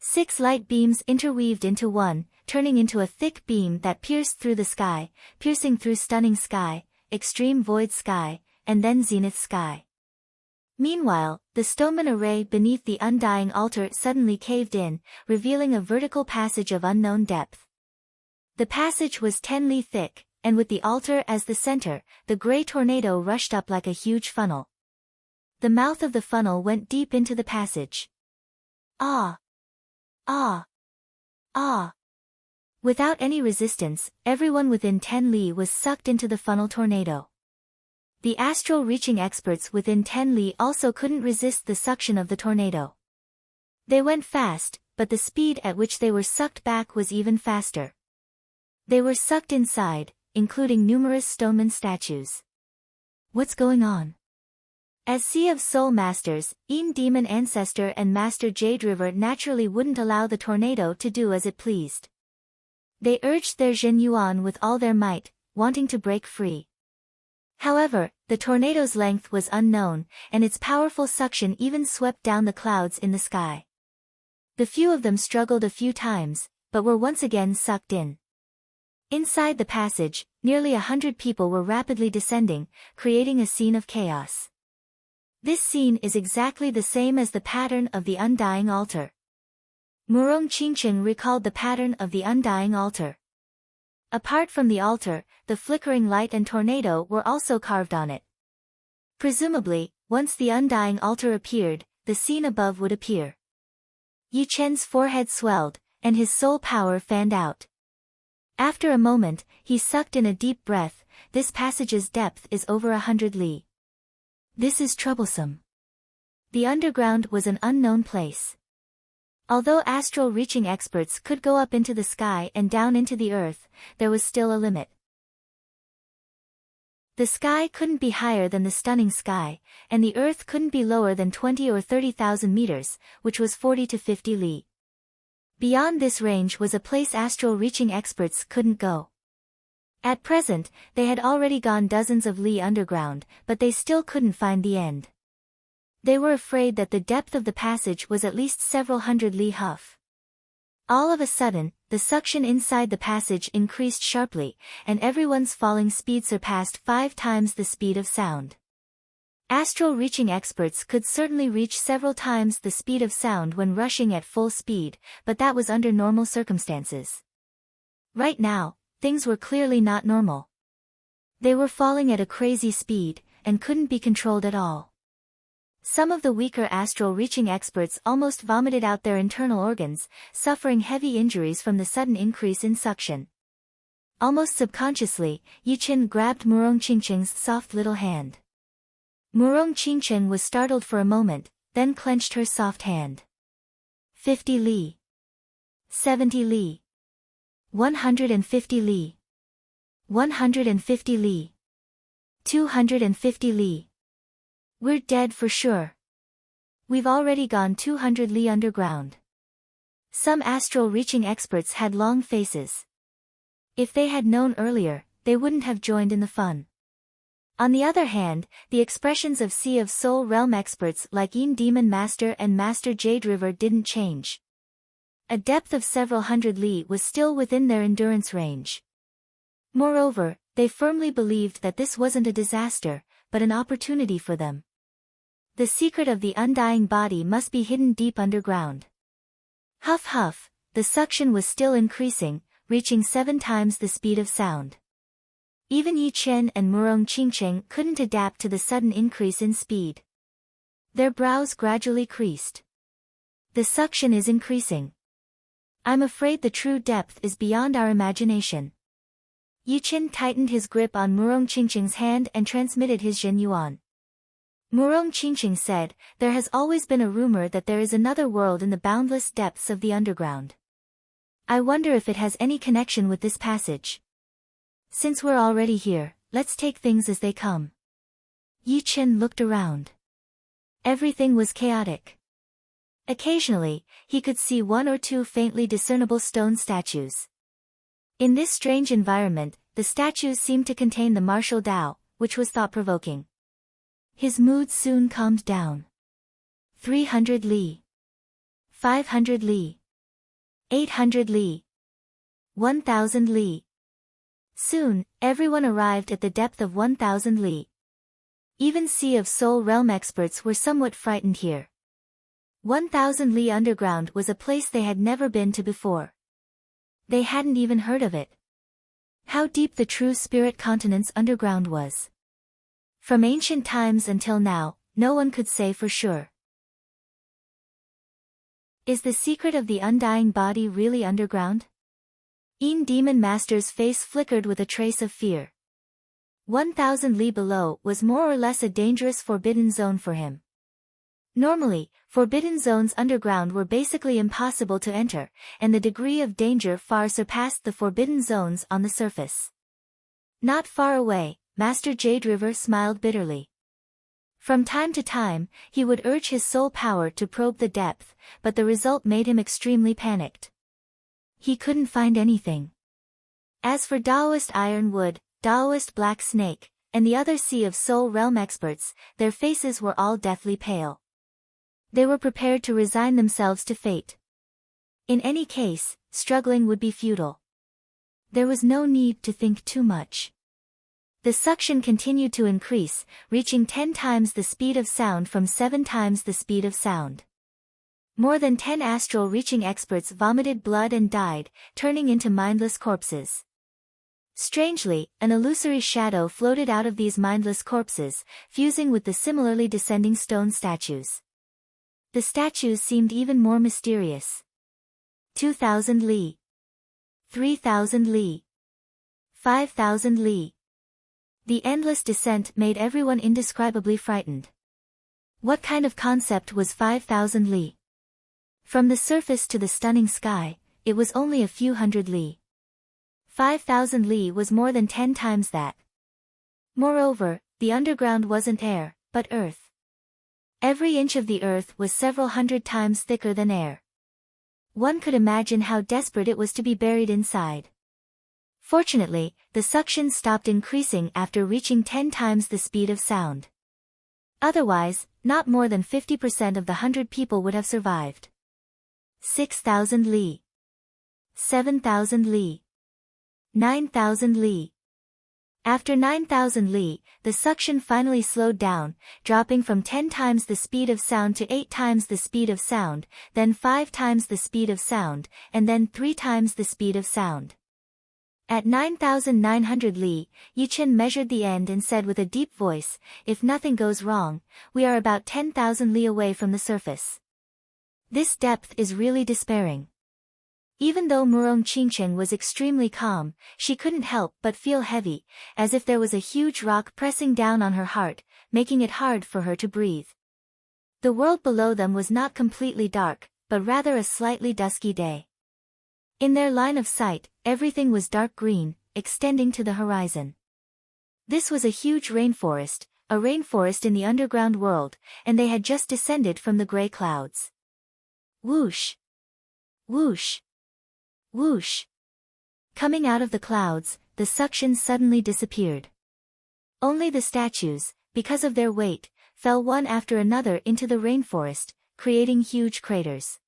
6 light beams interweaved into one, turning into a thick beam that pierced through the sky, piercing through stunning sky, extreme void sky, and then zenith sky. Meanwhile, the stoneman array beneath the undying altar suddenly caved in, revealing a vertical passage of unknown depth. The passage was 10 li thick, and with the altar as the center, the gray tornado rushed up like a huge funnel. The mouth of the funnel went deep into the passage. Ah! Ah! Ah! Without any resistance, everyone within 10 li was sucked into the funnel tornado. The astral-reaching experts within 10 li also couldn't resist the suction of the tornado. They went fast, but the speed at which they were sucked back was even faster. They were sucked inside, including numerous stoneman statues. What's going on? As Sea of Soul masters, Yin demon ancestor and Master Jade River naturally wouldn't allow the tornado to do as it pleased. They urged their Zhen Yuan with all their might, wanting to break free. However, the tornado's length was unknown, and its powerful suction even swept down the clouds in the sky. The few of them struggled a few times, but were once again sucked in. Inside the passage, nearly 100 people were rapidly descending, creating a scene of chaos. This scene is exactly the same as the pattern of the undying altar. Murong Qingqing recalled the pattern of the undying altar. Apart from the altar, the flickering light and tornado were also carved on it. Presumably, once the undying altar appeared, the scene above would appear. Yi Chen's forehead swelled, and his soul power fanned out. After a moment, he sucked in a deep breath. This passage's depth is over 100 li. This is troublesome. The underground was an unknown place. Although astral-reaching experts could go up into the sky and down into the earth, there was still a limit. The sky couldn't be higher than the stunning sky, and the earth couldn't be lower than 20 or 30,000 meters, which was 40 to 50 li. Beyond this range was a place astral-reaching experts couldn't go. At present, they had already gone dozens of li underground, but they still couldn't find the end. They were afraid that the depth of the passage was at least several hundred li huff. All of a sudden, the suction inside the passage increased sharply, and everyone's falling speed surpassed 5 times the speed of sound. Astral-reaching experts could certainly reach several times the speed of sound when rushing at full speed, but that was under normal circumstances. Right now, things were clearly not normal. They were falling at a crazy speed, and couldn't be controlled at all. Some of the weaker astral-reaching experts almost vomited out their internal organs, suffering heavy injuries from the sudden increase in suction. Almost subconsciously, Yi Chen grabbed Murong Qingqing's soft little hand. Murong Qingqing was startled for a moment, then clenched her soft hand. 50 li. 70 li. 150 li. 150 li. 250 li. We're dead for sure. We've already gone 200 li underground. Some astral-reaching experts had long faces. If they had known earlier, they wouldn't have joined in the fun. On the other hand, the expressions of Sea of Soul realm experts like Yin Demon Master and Master Jade River didn't change. A depth of several hundred li was still within their endurance range. Moreover, they firmly believed that this wasn't a disaster, but an opportunity for them. The secret of the undying body must be hidden deep underground. Huff huff, the suction was still increasing, reaching 7 times the speed of sound. Even Yi Chen and Murong Qingqing couldn't adapt to the sudden increase in speed. Their brows gradually creased. The suction is increasing. I'm afraid the true depth is beyond our imagination. Yi Chen tightened his grip on Murong Qingqing's hand and transmitted his Zhen Yuan. Murong Qingqing said, there has always been a rumor that there is another world in the boundless depths of the underground. I wonder if it has any connection with this passage. Since we're already here, let's take things as they come. Yi Chen looked around. Everything was chaotic. Occasionally, he could see one or two faintly discernible stone statues. In this strange environment, the statues seemed to contain the martial Tao, which was thought-provoking. His mood soon calmed down. 300 li. 500 li. 800 li. 1,000 li. Soon, everyone arrived at the depth of 1,000 li. Even Sea of Soul Realm experts were somewhat frightened here. 1,000 li underground was a place they had never been to before. They hadn't even heard of it. How deep the true spirit continent's underground was. From ancient times until now, no one could say for sure. Is the secret of the undying body really underground? Yin Demon Master's face flickered with a trace of fear. 1,000 li below was more or less a dangerous forbidden zone for him. Normally, forbidden zones underground were basically impossible to enter, and the degree of danger far surpassed the forbidden zones on the surface. Not far away, Master Jade River smiled bitterly. From time to time, he would urge his soul power to probe the depth, but the result made him extremely panicked. He couldn't find anything. As for Daoist Ironwood, Daoist Black Snake, and the other Sea of Soul Realm experts, their faces were all deathly pale. They were prepared to resign themselves to fate. In any case, struggling would be futile. There was no need to think too much. The suction continued to increase, reaching 10 times the speed of sound from 7 times the speed of sound. More than 10 astral-reaching experts vomited blood and died, turning into mindless corpses. Strangely, an illusory shadow floated out of these mindless corpses, fusing with the similarly descending stone statues. The statues seemed even more mysterious. 2,000 li. 3,000 li. 5,000 li. The endless descent made everyone indescribably frightened. What kind of concept was 5,000 li? From the surface to the stunning sky, it was only a few hundred li. 5,000 li was more than 10 times that. Moreover, the underground wasn't air, but earth. Every inch of the earth was several hundred times thicker than air. One could imagine how desperate it was to be buried inside. Fortunately, the suction stopped increasing after reaching 10 times the speed of sound. Otherwise, not more than 50% of the 100 people would have survived. 6,000 li. 7,000 li. 9,000 li. After 9,000 li, the suction finally slowed down, dropping from 10 times the speed of sound to 8 times the speed of sound, then 5 times the speed of sound, and then 3 times the speed of sound. At 9,900 li, Yi Chen measured the end and said with a deep voice, "If nothing goes wrong, we are about 10,000 li away from the surface." This depth is really despairing. Even though Murong Qingqing was extremely calm, she couldn't help but feel heavy, as if there was a huge rock pressing down on her heart, making it hard for her to breathe. The world below them was not completely dark, but rather a slightly dusky day. In their line of sight, everything was dark green, extending to the horizon. This was a huge rainforest in the underground world, and they had just descended from the gray clouds. Whoosh! Whoosh! Whoosh! Coming out of the clouds, the suction suddenly disappeared. Only the statues, because of their weight, fell one after another into the rainforest, creating huge craters.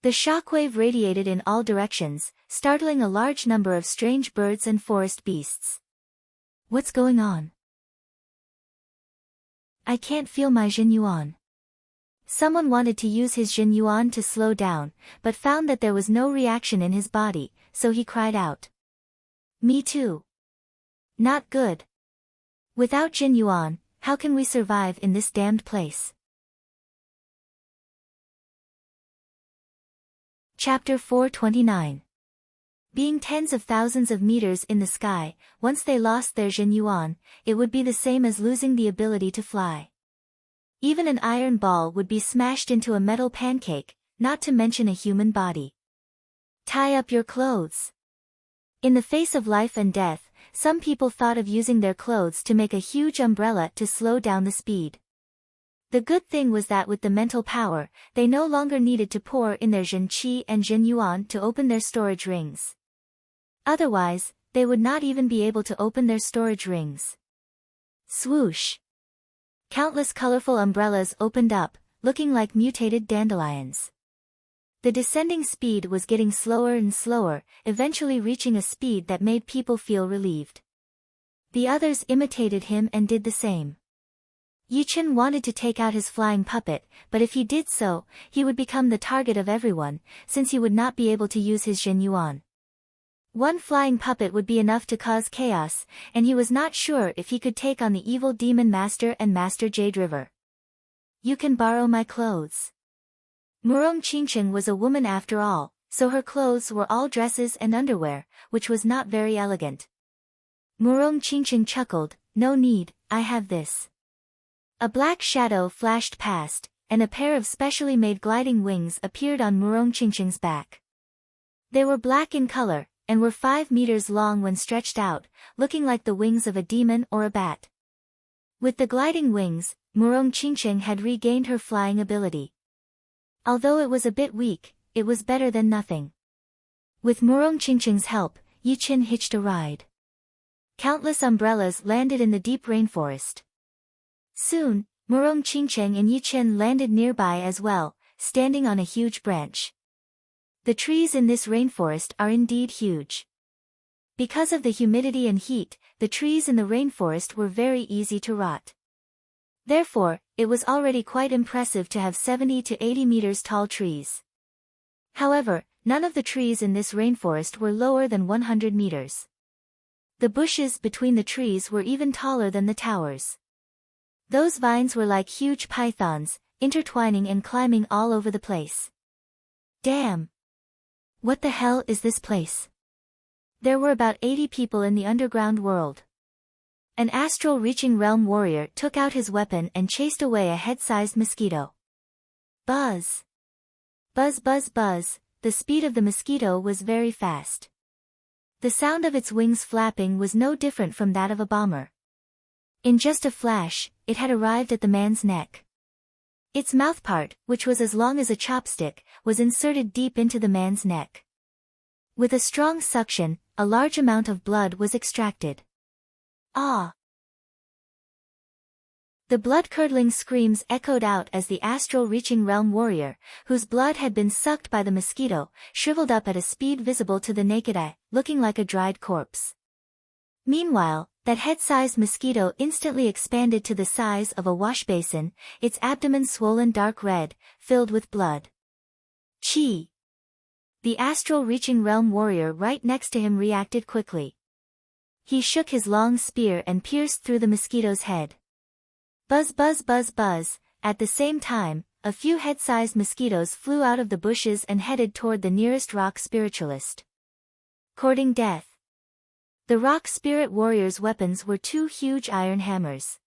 The shockwave radiated in all directions, startling a large number of strange birds and forest beasts. What's going on? I can't feel my Zhen Yuan. Someone wanted to use his Zhen Yuan to slow down, but found that there was no reaction in his body, so he cried out. Me too. Not good. Without Jin Yuan, how can we survive in this damned place? Chapter 429. Being tens of thousands of meters in the sky, once they lost their Jin Yuan, it would be the same as losing the ability to fly. Even an iron ball would be smashed into a metal pancake, not to mention a human body. Tie up your clothes. In the face of life and death, some people thought of using their clothes to make a huge umbrella to slow down the speed. The good thing was that with the mental power, they no longer needed to pour in their Jin Qi and Jin Yuan to open their storage rings. Otherwise, they would not even be able to open their storage rings. Swoosh! Countless colorful umbrellas opened up, looking like mutated dandelions. The descending speed was getting slower and slower, eventually reaching a speed that made people feel relieved. The others imitated him and did the same. Yichen wanted to take out his flying puppet, but if he did so, he would become the target of everyone, since he would not be able to use his Jin Yuan. One flying puppet would be enough to cause chaos, and he was not sure if he could take on the evil Demon Master and Master Jade River. You can borrow my clothes. Murong Qingqing was a woman after all, so her clothes were all dresses and underwear, which was not very elegant. Murong Qingqing chuckled, no need, I have this. A black shadow flashed past, and a pair of specially made gliding wings appeared on Murong Qingqing's back. They were black in color, and were 5 meters long when stretched out, looking like the wings of a demon or a bat. With the gliding wings, Murong Qingqing had regained her flying ability. Although it was a bit weak, it was better than nothing. With Murong Qingqing's help, Yichen hitched a ride. Countless umbrellas landed in the deep rainforest. Soon, Murong Qingqing and Yichen landed nearby as well, standing on a huge branch. The trees in this rainforest are indeed huge. Because of the humidity and heat, the trees in the rainforest were very easy to rot. Therefore, it was already quite impressive to have 70 to 80 meters tall trees. However, none of the trees in this rainforest were lower than 100 meters. The bushes between the trees were even taller than the towers. Those vines were like huge pythons, intertwining and climbing all over the place. Damn! What the hell is this place? There were about 80 people in the underground world. An astral-reaching realm warrior took out his weapon and chased away a head-sized mosquito. Buzz! Buzz buzz buzz, the speed of the mosquito was very fast. The sound of its wings flapping was no different from that of a bomber. In just a flash, it had arrived at the man's neck. Its mouthpart, which was as long as a chopstick, was inserted deep into the man's neck. With a strong suction, a large amount of blood was extracted. Ah! The blood-curdling screams echoed out as the astral-reaching realm warrior, whose blood had been sucked by the mosquito, shriveled up at a speed visible to the naked eye, looking like a dried corpse. Meanwhile, that head-sized mosquito instantly expanded to the size of a washbasin, its abdomen swollen dark red, filled with blood. Chi! The astral-reaching realm warrior right next to him reacted quickly. He shook his long spear and pierced through the mosquito's head. Buzz buzz buzz buzz, at the same time, a few head-sized mosquitoes flew out of the bushes and headed toward the nearest rock spiritualist. Courting death. The rock spirit warrior's weapons were 2 huge iron hammers.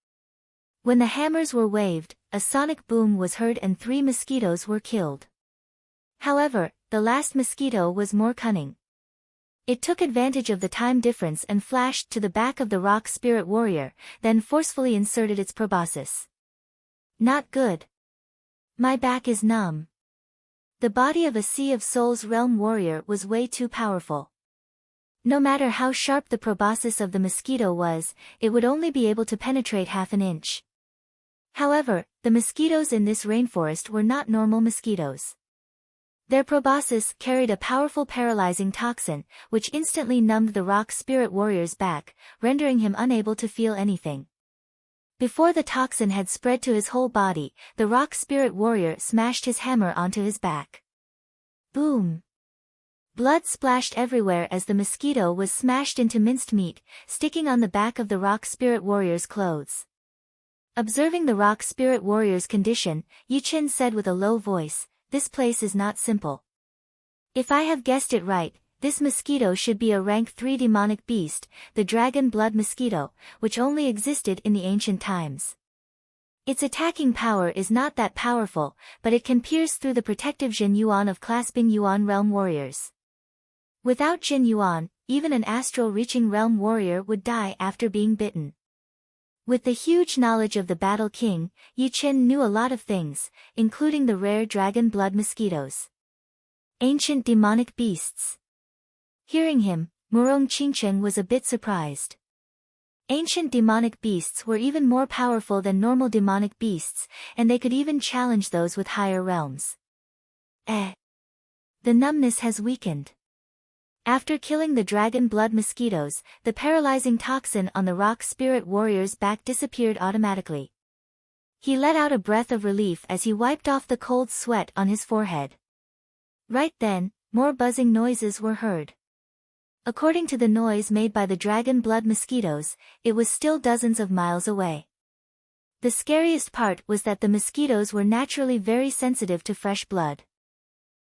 When the hammers were waved, a sonic boom was heard and 3 mosquitoes were killed. However, the last mosquito was more cunning. It took advantage of the time difference and flashed to the back of the rock spirit warrior, then forcefully inserted its proboscis. Not good. My back is numb. The body of a Sea of Souls realm warrior was way too powerful. No matter how sharp the proboscis of the mosquito was, it would only be able to penetrate half an inch. However, the mosquitoes in this rainforest were not normal mosquitoes. Their proboscis carried a powerful paralyzing toxin, which instantly numbed the rock spirit warrior's back, rendering him unable to feel anything. Before the toxin had spread to his whole body, the rock spirit warrior smashed his hammer onto his back. Boom! Blood splashed everywhere as the mosquito was smashed into minced meat, sticking on the back of the rock spirit warrior's clothes. Observing the rock spirit warrior's condition, Yi-Chin said with a low voice, "This place is not simple. If I have guessed it right, this mosquito should be a rank 3 demonic beast, the dragon blood mosquito, which only existed in the ancient times. Its attacking power is not that powerful, but it can pierce through the protective Jin Yuan of clasping Yuan realm warriors. Without Jin Yuan, even an astral-reaching realm warrior would die after being bitten." With the huge knowledge of the Battle King, Yi-Chin knew a lot of things, including the rare dragon blood mosquitoes. Ancient demonic beasts. Hearing him, Murong Qingcheng was a bit surprised. Ancient demonic beasts were even more powerful than normal demonic beasts, and they could even challenge those with higher realms. The numbness has weakened. After killing the dragon blood mosquitoes, the paralyzing toxin on the rock spirit warrior's back disappeared automatically. He let out a breath of relief as he wiped off the cold sweat on his forehead. Right then, more buzzing noises were heard. According to the noise made by the dragon blood mosquitoes, it was still dozens of miles away. The scariest part was that the mosquitoes were naturally very sensitive to fresh blood.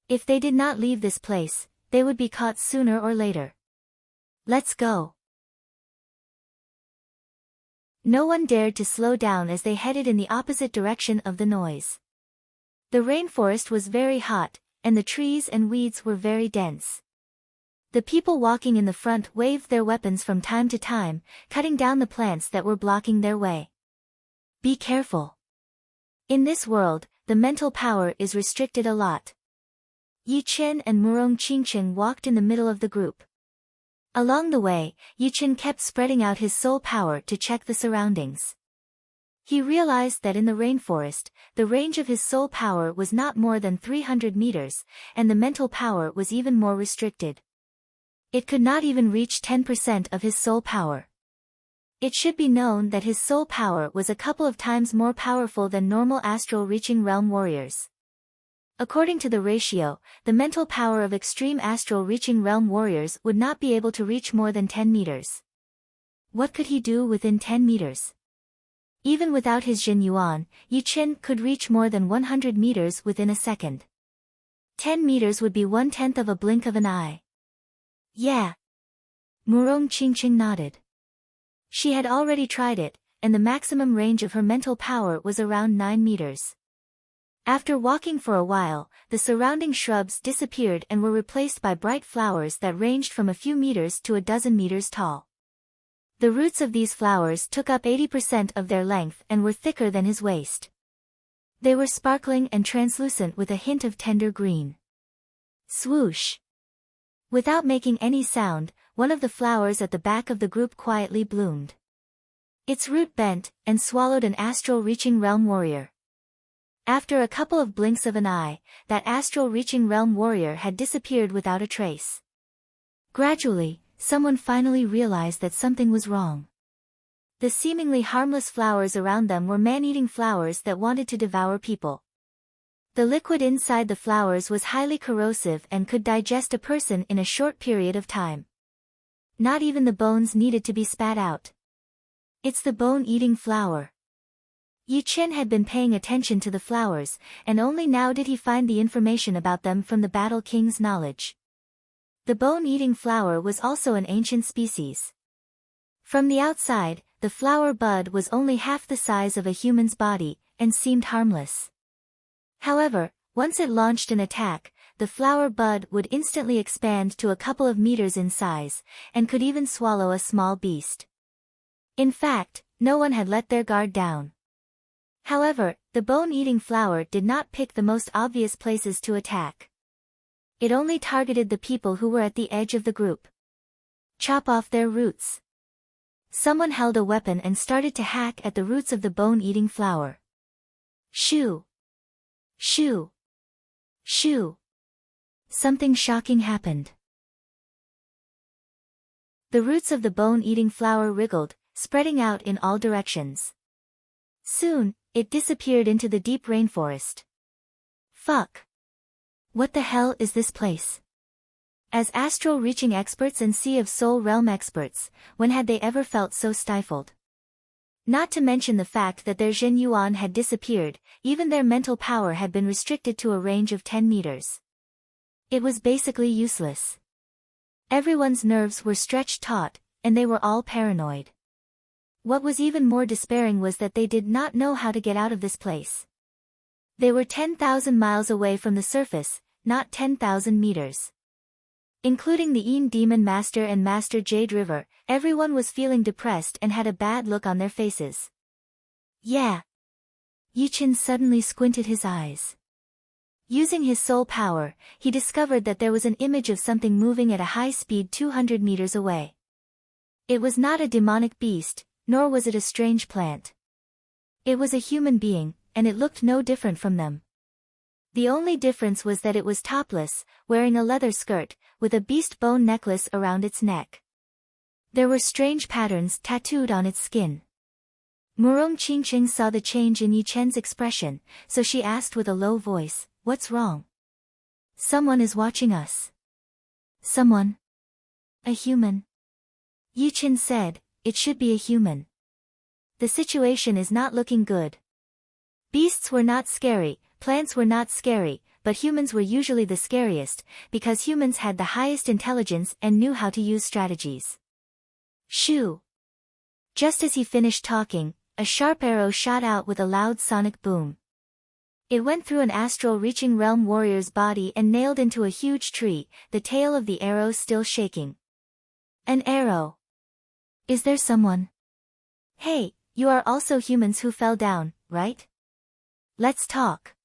If they did not leave this place, they would be caught sooner or later. "Let's go." No one dared to slow down as they headed in the opposite direction of the noise. The rainforest was very hot, and the trees and weeds were very dense. The people walking in the front waved their weapons from time to time, cutting down the plants that were blocking their way. Be careful. In this world, the mental power is restricted a lot. Yi-Chin and Murong Qingcheng walked in the middle of the group. Along the way, Yi-Chin kept spreading out his soul power to check the surroundings. He realized that in the rainforest, the range of his soul power was not more than 300 meters, and the mental power was even more restricted. It could not even reach 10% of his soul power. It should be known that his soul power was a couple of times more powerful than normal astral-reaching realm warriors. According to the ratio, the mental power of extreme astral-reaching realm warriors would not be able to reach more than 10 meters. What could he do within 10 meters? Even without his Jin Yuan, Yi-Chin could reach more than 100 meters within a second. 10 meters would be 1/10 of a blink of an eye. Yeah. Murong Qingcheng nodded. She had already tried it, and the maximum range of her mental power was around 9 meters. After walking for a while, the surrounding shrubs disappeared and were replaced by bright flowers that ranged from a few meters to a dozen meters tall. The roots of these flowers took up 80% of their length and were thicker than his waist. They were sparkling and translucent with a hint of tender green. Swoosh! Without making any sound, one of the flowers at the back of the group quietly bloomed. Its root bent, and swallowed an astral-reaching realm warrior. After a couple of blinks of an eye, that astral-reaching realm warrior had disappeared without a trace. Gradually, someone finally realized that something was wrong. The seemingly harmless flowers around them were man-eating flowers that wanted to devour people. The liquid inside the flowers was highly corrosive and could digest a person in a short period of time. Not even the bones needed to be spat out. It's the bone-eating flower. Yi-Chin had been paying attention to the flowers, and only now did he find the information about them from the Battle King's knowledge. The bone-eating flower was also an ancient species. From the outside, the flower bud was only half the size of a human's body, and seemed harmless. However, once it launched an attack, the flower bud would instantly expand to a couple of meters in size, and could even swallow a small beast. In fact, no one had let their guard down. However, the bone-eating flower did not pick the most obvious places to attack. It only targeted the people who were at the edge of the group. Chop off their roots. Someone held a weapon and started to hack at the roots of the bone-eating flower. Shoo! Shoo! Shoo! Something shocking happened. The roots of the bone-eating flower wriggled, spreading out in all directions. Soon, it disappeared into the deep rainforest. Fuck! What the hell is this place? As astral-reaching experts and Sea of Soul realm experts, when had they ever felt so stifled? Not to mention the fact that their Jin Yuan had disappeared, even their mental power had been restricted to a range of 10 meters. It was basically useless. Everyone's nerves were stretched taut, and they were all paranoid. What was even more despairing was that they did not know how to get out of this place. They were 10,000 miles away from the surface, not 10,000 meters. Including the Een Demon Master and Master Jade River, everyone was feeling depressed and had a bad look on their faces. Yeah. Yichen suddenly squinted his eyes. Using his soul power, he discovered that there was an image of something moving at a high speed 200 meters away. It was not a demonic beast, nor was it a strange plant. It was a human being, and it looked no different from them. The only difference was that it was topless, wearing a leather skirt, with a beast bone necklace around its neck. There were strange patterns tattooed on its skin. Murong Qingqing saw the change in Yi Chen's expression, so she asked with a low voice, "What's wrong?" "Someone is watching us." "Someone? A human?" Yi Chen said, "It should be a human. The situation is not looking good." Beasts were not scary, plants were not scary, but humans were usually the scariest, because humans had the highest intelligence and knew how to use strategies. Shoo! Just as he finished talking, a sharp arrow shot out with a loud sonic boom. It went through an astral-reaching realm warrior's body and nailed into a huge tree, the tail of the arrow still shaking. An arrow. Is there someone? Hey, you are also humans who fell down, right? Let's talk.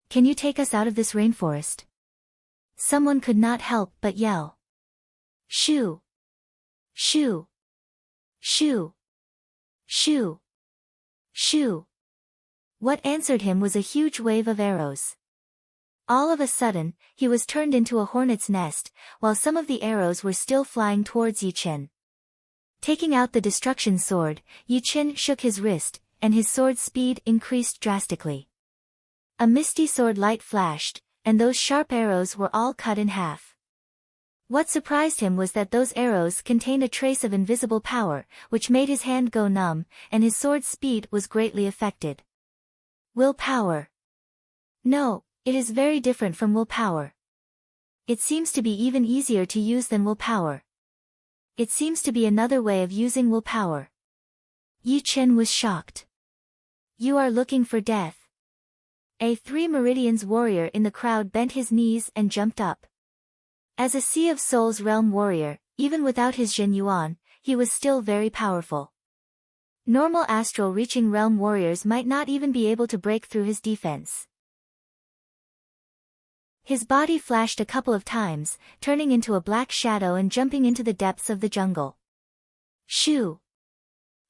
Can you take us out of this rainforest? Someone could not help but yell. Shoo! Shoo! Shoo! Shoo! Shoo! What answered him was a huge wave of arrows. All of a sudden, he was turned into a hornet's nest, while some of the arrows were still flying towards Yi Chen. Taking out the destruction sword, Yi Chen shook his wrist, and his sword's speed increased drastically. A misty sword light flashed, and those sharp arrows were all cut in half. What surprised him was that those arrows contained a trace of invisible power, which made his hand go numb, and his sword's speed was greatly affected. Willpower. No, it is very different from willpower. It seems to be even easier to use than willpower. It seems to be another way of using willpower. Yi Chen was shocked. You are looking for death. A 3 Meridians warrior in the crowd bent his knees and jumped up. As a Sea of Souls realm warrior, even without his Jin Yuan, he was still very powerful. Normal astral-reaching realm warriors might not even be able to break through his defense. His body flashed a couple of times, turning into a black shadow and jumping into the depths of the jungle. Shoo!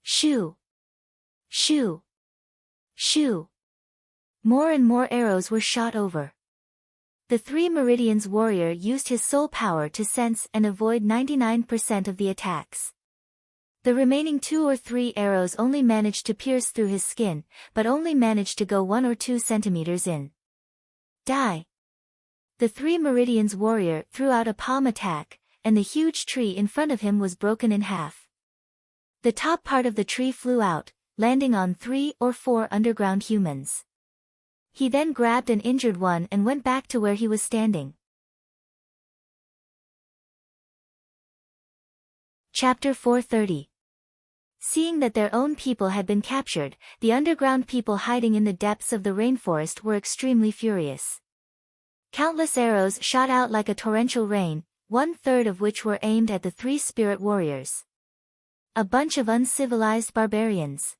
Shoo! Shoo! Shoo! More and more arrows were shot over. The 3 Meridians warrior used his soul power to sense and avoid 99% of the attacks. The remaining 2 or 3 arrows only managed to pierce through his skin, but only managed to go 1 or 2 centimeters in. Die! The 3 Meridians warrior threw out a palm attack, and the huge tree in front of him was broken in half. The top part of the tree flew out, landing on 3 or 4 underground humans. He then grabbed an injured one and went back to where he was standing. Chapter 430. Seeing that their own people had been captured, the underground people hiding in the depths of the rainforest were extremely furious. Countless arrows shot out like a torrential rain, 1/3 of which were aimed at the 3 spirit warriors. A bunch of uncivilized barbarians.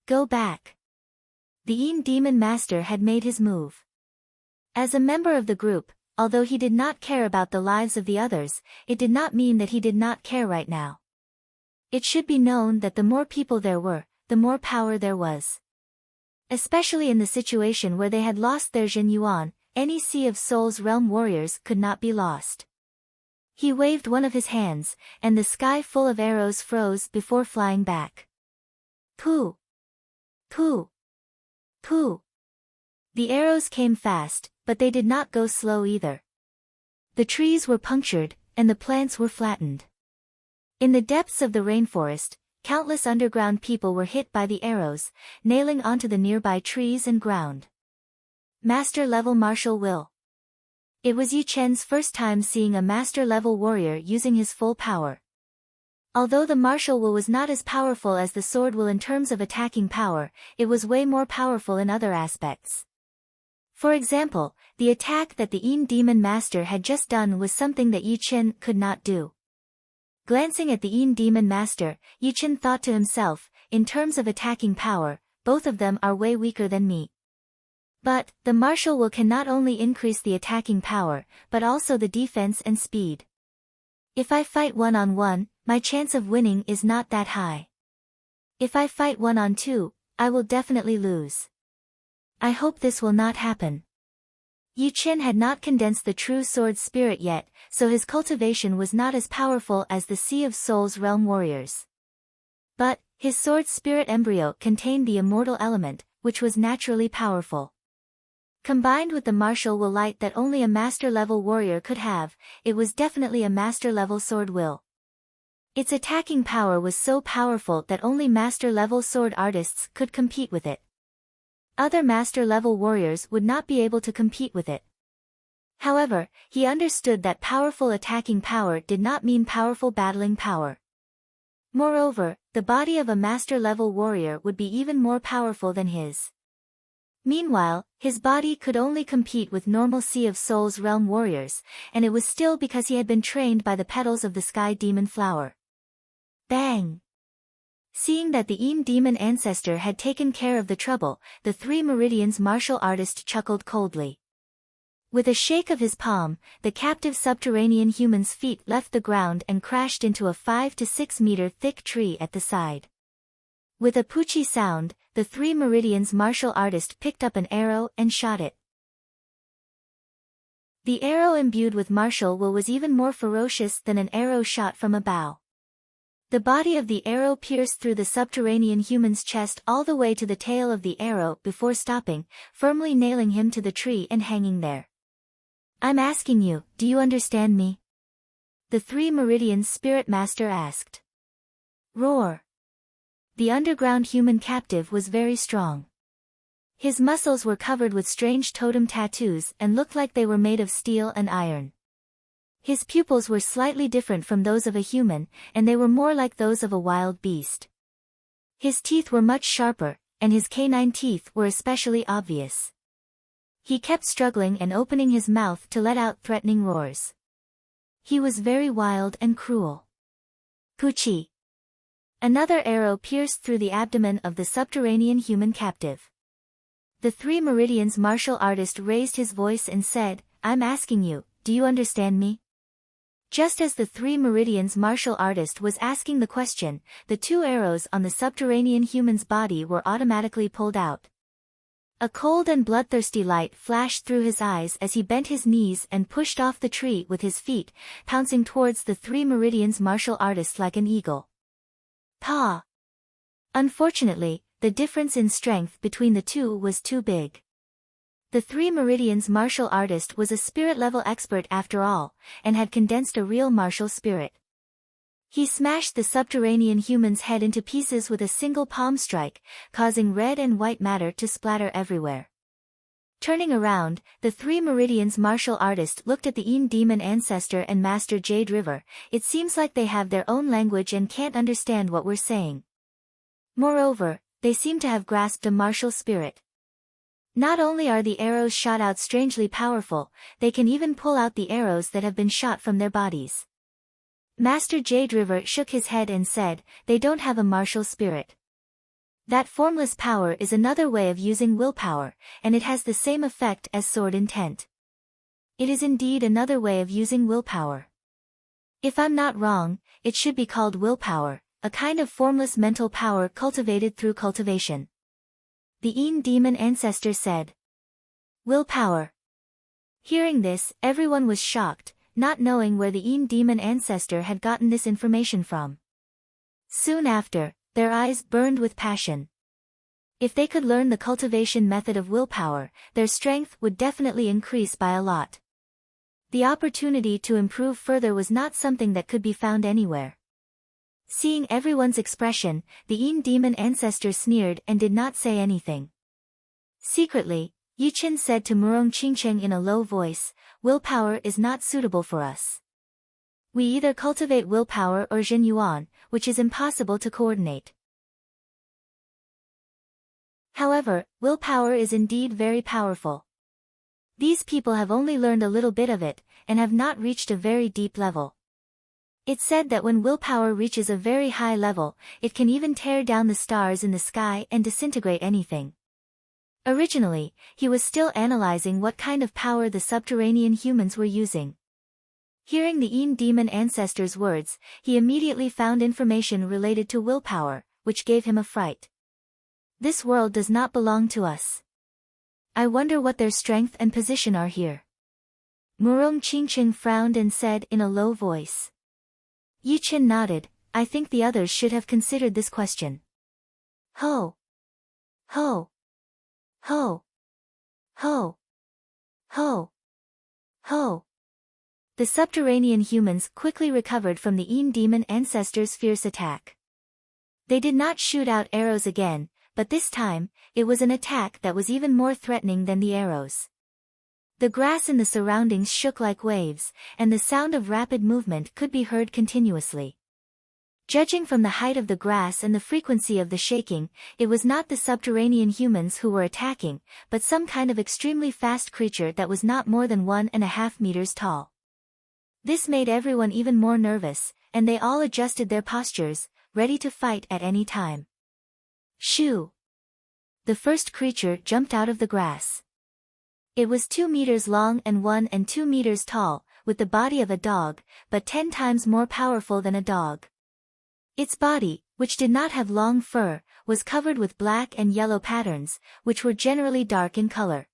Go back. The Een Demon Master had made his move. As a member of the group, although he did not care about the lives of the others, it did not mean that he did not care right now. It should be known that the more people there were, the more power there was. Especially in the situation where they had lost their Jin Yuan, any Sea of Souls realm warriors could not be lost. He waved one of his hands, and the sky full of arrows froze before flying back. Pooh! Pooh! Pooh! The arrows came fast, but they did not go slow either. The trees were punctured, and the plants were flattened. In the depths of the rainforest, countless underground people were hit by the arrows, nailing onto the nearby trees and ground. Master-level martial will. It was Yi Chen's first time seeing a master-level warrior using his full power. Although the martial will was not as powerful as the sword will in terms of attacking power, it was way more powerful in other aspects. For example, the attack that the Yin Demon Master had just done was something that Yi Chen could not do. Glancing at the Yin Demon Master, Yi Chen thought to himself, in terms of attacking power, both of them are way weaker than me. But, the martial will can not only increase the attacking power, but also the defense and speed. If I fight one-on-one, my chance of winning is not that high. If I fight one-on-two, I will definitely lose. I hope this will not happen. Yi Chen had not condensed the true sword spirit yet, so his cultivation was not as powerful as the Sea of Souls realm warriors. But, his sword spirit embryo contained the immortal element, which was naturally powerful. Combined with the martial will light that only a master-level warrior could have, it was definitely a master-level sword will. Its attacking power was so powerful that only master-level sword artists could compete with it. Other master-level warriors would not be able to compete with it. However, he understood that powerful attacking power did not mean powerful battling power. Moreover, the body of a master-level warrior would be even more powerful than his. Meanwhile, his body could only compete with normal Sea of Souls realm warriors, and it was still because he had been trained by the petals of the Sky Demon Flower. Bang! Seeing that the Yin Demon Ancestor had taken care of the trouble, the Three Meridians martial artist chuckled coldly. With a shake of his palm, the captive subterranean human's feet left the ground and crashed into a 5 to 6 meter thick tree at the side. With a poochie sound, the Three Meridians martial artist picked up an arrow and shot it. The arrow imbued with martial will was even more ferocious than an arrow shot from a bow. The body of the arrow pierced through the subterranean human's chest all the way to the tail of the arrow before stopping, firmly nailing him to the tree and hanging there. I'm asking you, do you understand me? The Three Meridians Spirit Master asked. Roar! The underground human captive was very strong. His muscles were covered with strange totem tattoos and looked like they were made of steel and iron. His pupils were slightly different from those of a human, and they were more like those of a wild beast. His teeth were much sharper, and his canine teeth were especially obvious. He kept struggling and opening his mouth to let out threatening roars. He was very wild and cruel. Poochie! Another arrow pierced through the abdomen of the subterranean human captive. The Three Meridians martial artist raised his voice and said, I'm asking you, do you understand me? Just as the Three Meridians martial artist was asking the question, the two arrows on the subterranean human's body were automatically pulled out. A cold and bloodthirsty light flashed through his eyes as he bent his knees and pushed off the tree with his feet, pouncing towards the Three Meridians martial artist like an eagle. Pa! Unfortunately, the difference in strength between the two was too big. The Three Meridians martial artist was a spirit-level expert after all, and had condensed a real martial spirit. He smashed the subterranean human's head into pieces with a single palm strike, causing red and white matter to splatter everywhere. Turning around, the Three Meridians martial artist looked at the Yin Demon Ancestor and Master Jade River. It seems like they have their own language and can't understand what we're saying. Moreover, they seem to have grasped a martial spirit. Not only are the arrows shot out strangely powerful, they can even pull out the arrows that have been shot from their bodies. Master Jade River shook his head and said, they don't have a martial spirit. That formless power is another way of using willpower, and it has the same effect as sword intent. It is indeed another way of using willpower. If I'm not wrong, it should be called willpower, a kind of formless mental power cultivated through cultivation. The Yin Demon Ancestor said. Willpower. Hearing this, everyone was shocked, not knowing where the Yin Demon Ancestor had gotten this information from. Soon after, their eyes burned with passion. If they could learn the cultivation method of willpower, their strength would definitely increase by a lot. The opportunity to improve further was not something that could be found anywhere. Seeing everyone's expression, the Yin demon ancestor sneered and did not say anything. Secretly, Yichen said to Murong Qingcheng in a low voice, "Willpower is not suitable for us. We either cultivate willpower or Jin Yuan, which is impossible to coordinate." However, willpower is indeed very powerful. These people have only learned a little bit of it, and have not reached a very deep level. It's said that when willpower reaches a very high level, it can even tear down the stars in the sky and disintegrate anything. Originally, he was still analyzing what kind of power the subterranean humans were using. Hearing the Yin demon ancestor's words, he immediately found information related to willpower, which gave him a fright. This world does not belong to us. I wonder what their strength and position are here. Murong Qingcheng frowned and said in a low voice. Yichen nodded. I think the others should have considered this question. Ho! Ho! Ho! Ho! Ho! Ho! The subterranean humans quickly recovered from the Yin demon ancestor's fierce attack. They did not shoot out arrows again, but this time, it was an attack that was even more threatening than the arrows. The grass in the surroundings shook like waves, and the sound of rapid movement could be heard continuously. Judging from the height of the grass and the frequency of the shaking, it was not the subterranean humans who were attacking, but some kind of extremely fast creature that was not more than 1.5 meters tall. This made everyone even more nervous, and they all adjusted their postures, ready to fight at any time. Shoo! The first creature jumped out of the grass. It was 2 meters long and 1 and 2 meters tall, with the body of a dog, but 10 times more powerful than a dog. Its body, which did not have long fur, was covered with black and yellow patterns, which were generally dark in color.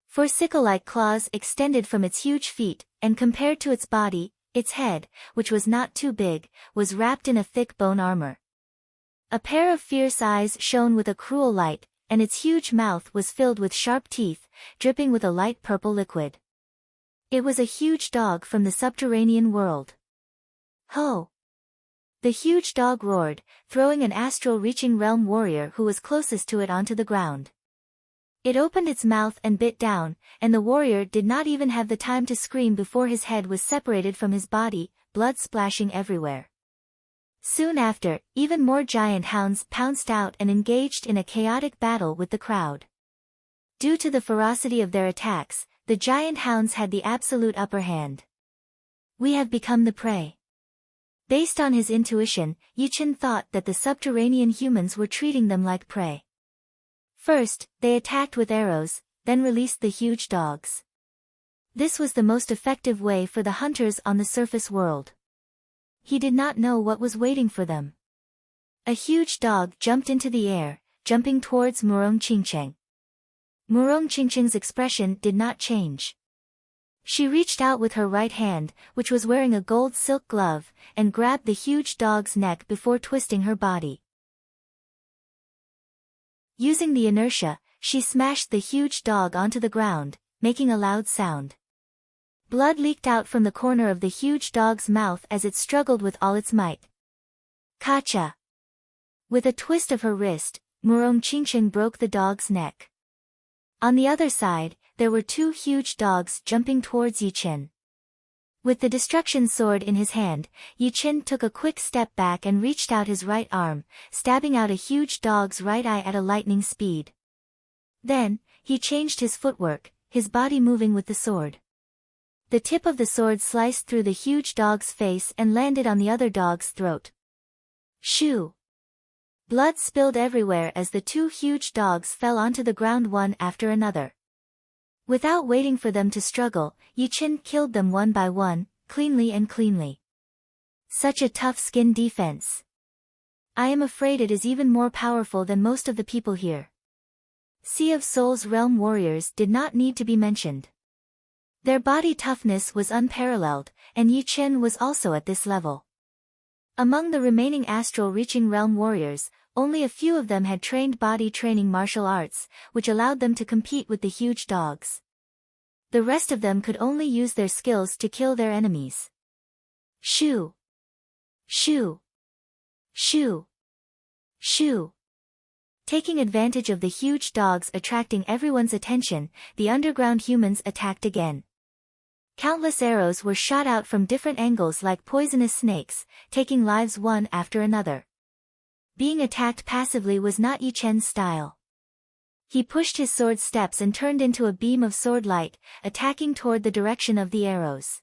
Four sickle-like claws extended from its huge feet, and compared to its body, its head, which was not too big, was wrapped in a thick bone armor. A pair of fierce eyes shone with a cruel light, and its huge mouth was filled with sharp teeth, dripping with a light purple liquid. It was a huge dog from the subterranean world. Ho! The huge dog roared, throwing an astral-reaching realm warrior who was closest to it onto the ground. It opened its mouth and bit down, and the warrior did not even have the time to scream before his head was separated from his body, blood splashing everywhere. Soon after, even more giant hounds pounced out and engaged in a chaotic battle with the crowd. Due to the ferocity of their attacks, the giant hounds had the absolute upper hand. We have become the prey. Based on his intuition, Yichen thought that the subterranean humans were treating them like prey. First, they attacked with arrows, then released the huge dogs. This was the most effective way for the hunters on the surface world. He did not know what was waiting for them. A huge dog jumped into the air, jumping towards Murong Qingcheng. Murong Qingcheng's expression did not change. She reached out with her right hand, which was wearing a gold silk glove, and grabbed the huge dog's neck before twisting her body. Using the inertia, she smashed the huge dog onto the ground, making a loud sound. Blood leaked out from the corner of the huge dog's mouth as it struggled with all its might. Kacha! With a twist of her wrist, Murong Qingcheng broke the dog's neck. On the other side, there were 2 huge dogs jumping towards Yichen. With the destruction sword in his hand, Yichen took a quick step back and reached out his right arm, stabbing out a huge dog's right eye at a lightning speed. Then, he changed his footwork, his body moving with the sword. The tip of the sword sliced through the huge dog's face and landed on the other dog's throat. Shoo! Blood spilled everywhere as the 2 huge dogs fell onto the ground one after another. Without waiting for them to struggle, Yichen killed them one by one, cleanly and cleanly. Such a tough skin defense. I am afraid it is even more powerful than most of the people here. Sea of Souls realm warriors did not need to be mentioned. Their body toughness was unparalleled, and Yichen was also at this level. Among the remaining astral-reaching realm warriors, only a few of them had trained body training martial arts, which allowed them to compete with the huge dogs. The rest of them could only use their skills to kill their enemies. Shoo! Shoo! Shoo! Shoo! Taking advantage of the huge dogs attracting everyone's attention, the underground humans attacked again. Countless arrows were shot out from different angles like poisonous snakes, taking lives one after another. Being attacked passively was not Yi Chen's style. He pushed his sword steps and turned into a beam of sword light, attacking toward the direction of the arrows.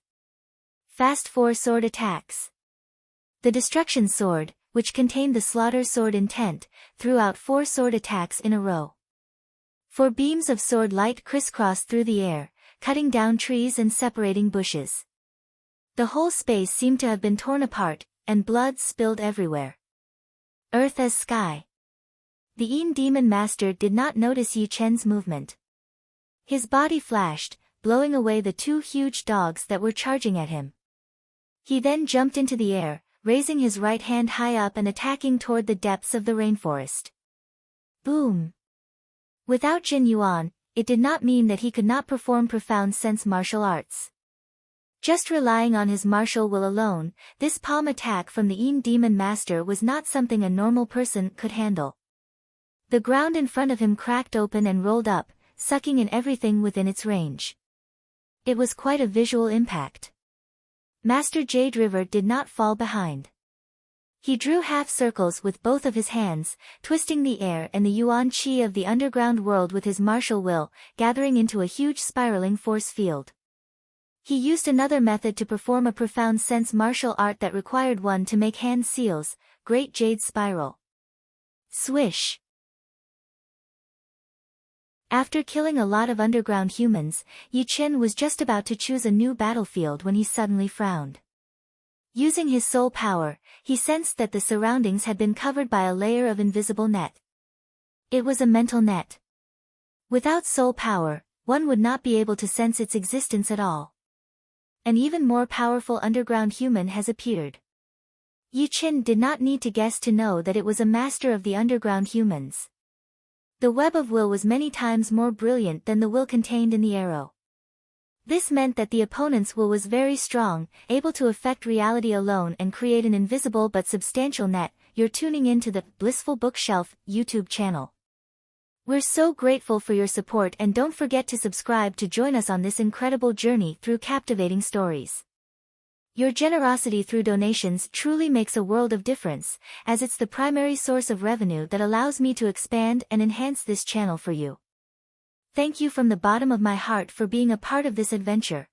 Fast 4 sword attacks. The destruction sword, which contained the slaughter sword intent, threw out 4 sword attacks in a row. 4 beams of sword light crisscrossed through the air, cutting down trees and separating bushes. The whole space seemed to have been torn apart, and blood spilled everywhere. Earth as sky. The Yin Demon Master did not notice Yi Chen's movement. His body flashed, blowing away the 2 huge dogs that were charging at him. He then jumped into the air, raising his right hand high up and attacking toward the depths of the rainforest. Boom! Without Jin Yuan, it did not mean that he could not perform profound sense martial arts. Just relying on his martial will alone, this palm attack from the Yin Demon Master was not something a normal person could handle. The ground in front of him cracked open and rolled up, sucking in everything within its range. It was quite a visual impact. Master Jade River did not fall behind. He drew half circles with both of his hands, twisting the air and the Yuan Qi of the underground world with his martial will, gathering into a huge spiraling force field. He used another method to perform a profound sense martial art that required one to make hand seals, Great Jade Spiral. Swish! After killing a lot of underground humans, Yi Chen was just about to choose a new battlefield when he suddenly frowned. Using his soul power, he sensed that the surroundings had been covered by a layer of invisible net. It was a mental net. Without soul power, one would not be able to sense its existence at all. An even more powerful underground human has appeared. Yi Chen did not need to guess to know that it was a master of the underground humans. The web of will was many times more brilliant than the will contained in the arrow. This meant that the opponent's will was very strong, able to affect reality alone and create an invisible but substantial net. You're tuning in to the Blissful Bookshelf YouTube channel. We're so grateful for your support, and don't forget to subscribe to join us on this incredible journey through captivating stories. Your generosity through donations truly makes a world of difference, as it's the primary source of revenue that allows me to expand and enhance this channel for you. Thank you from the bottom of my heart for being a part of this adventure.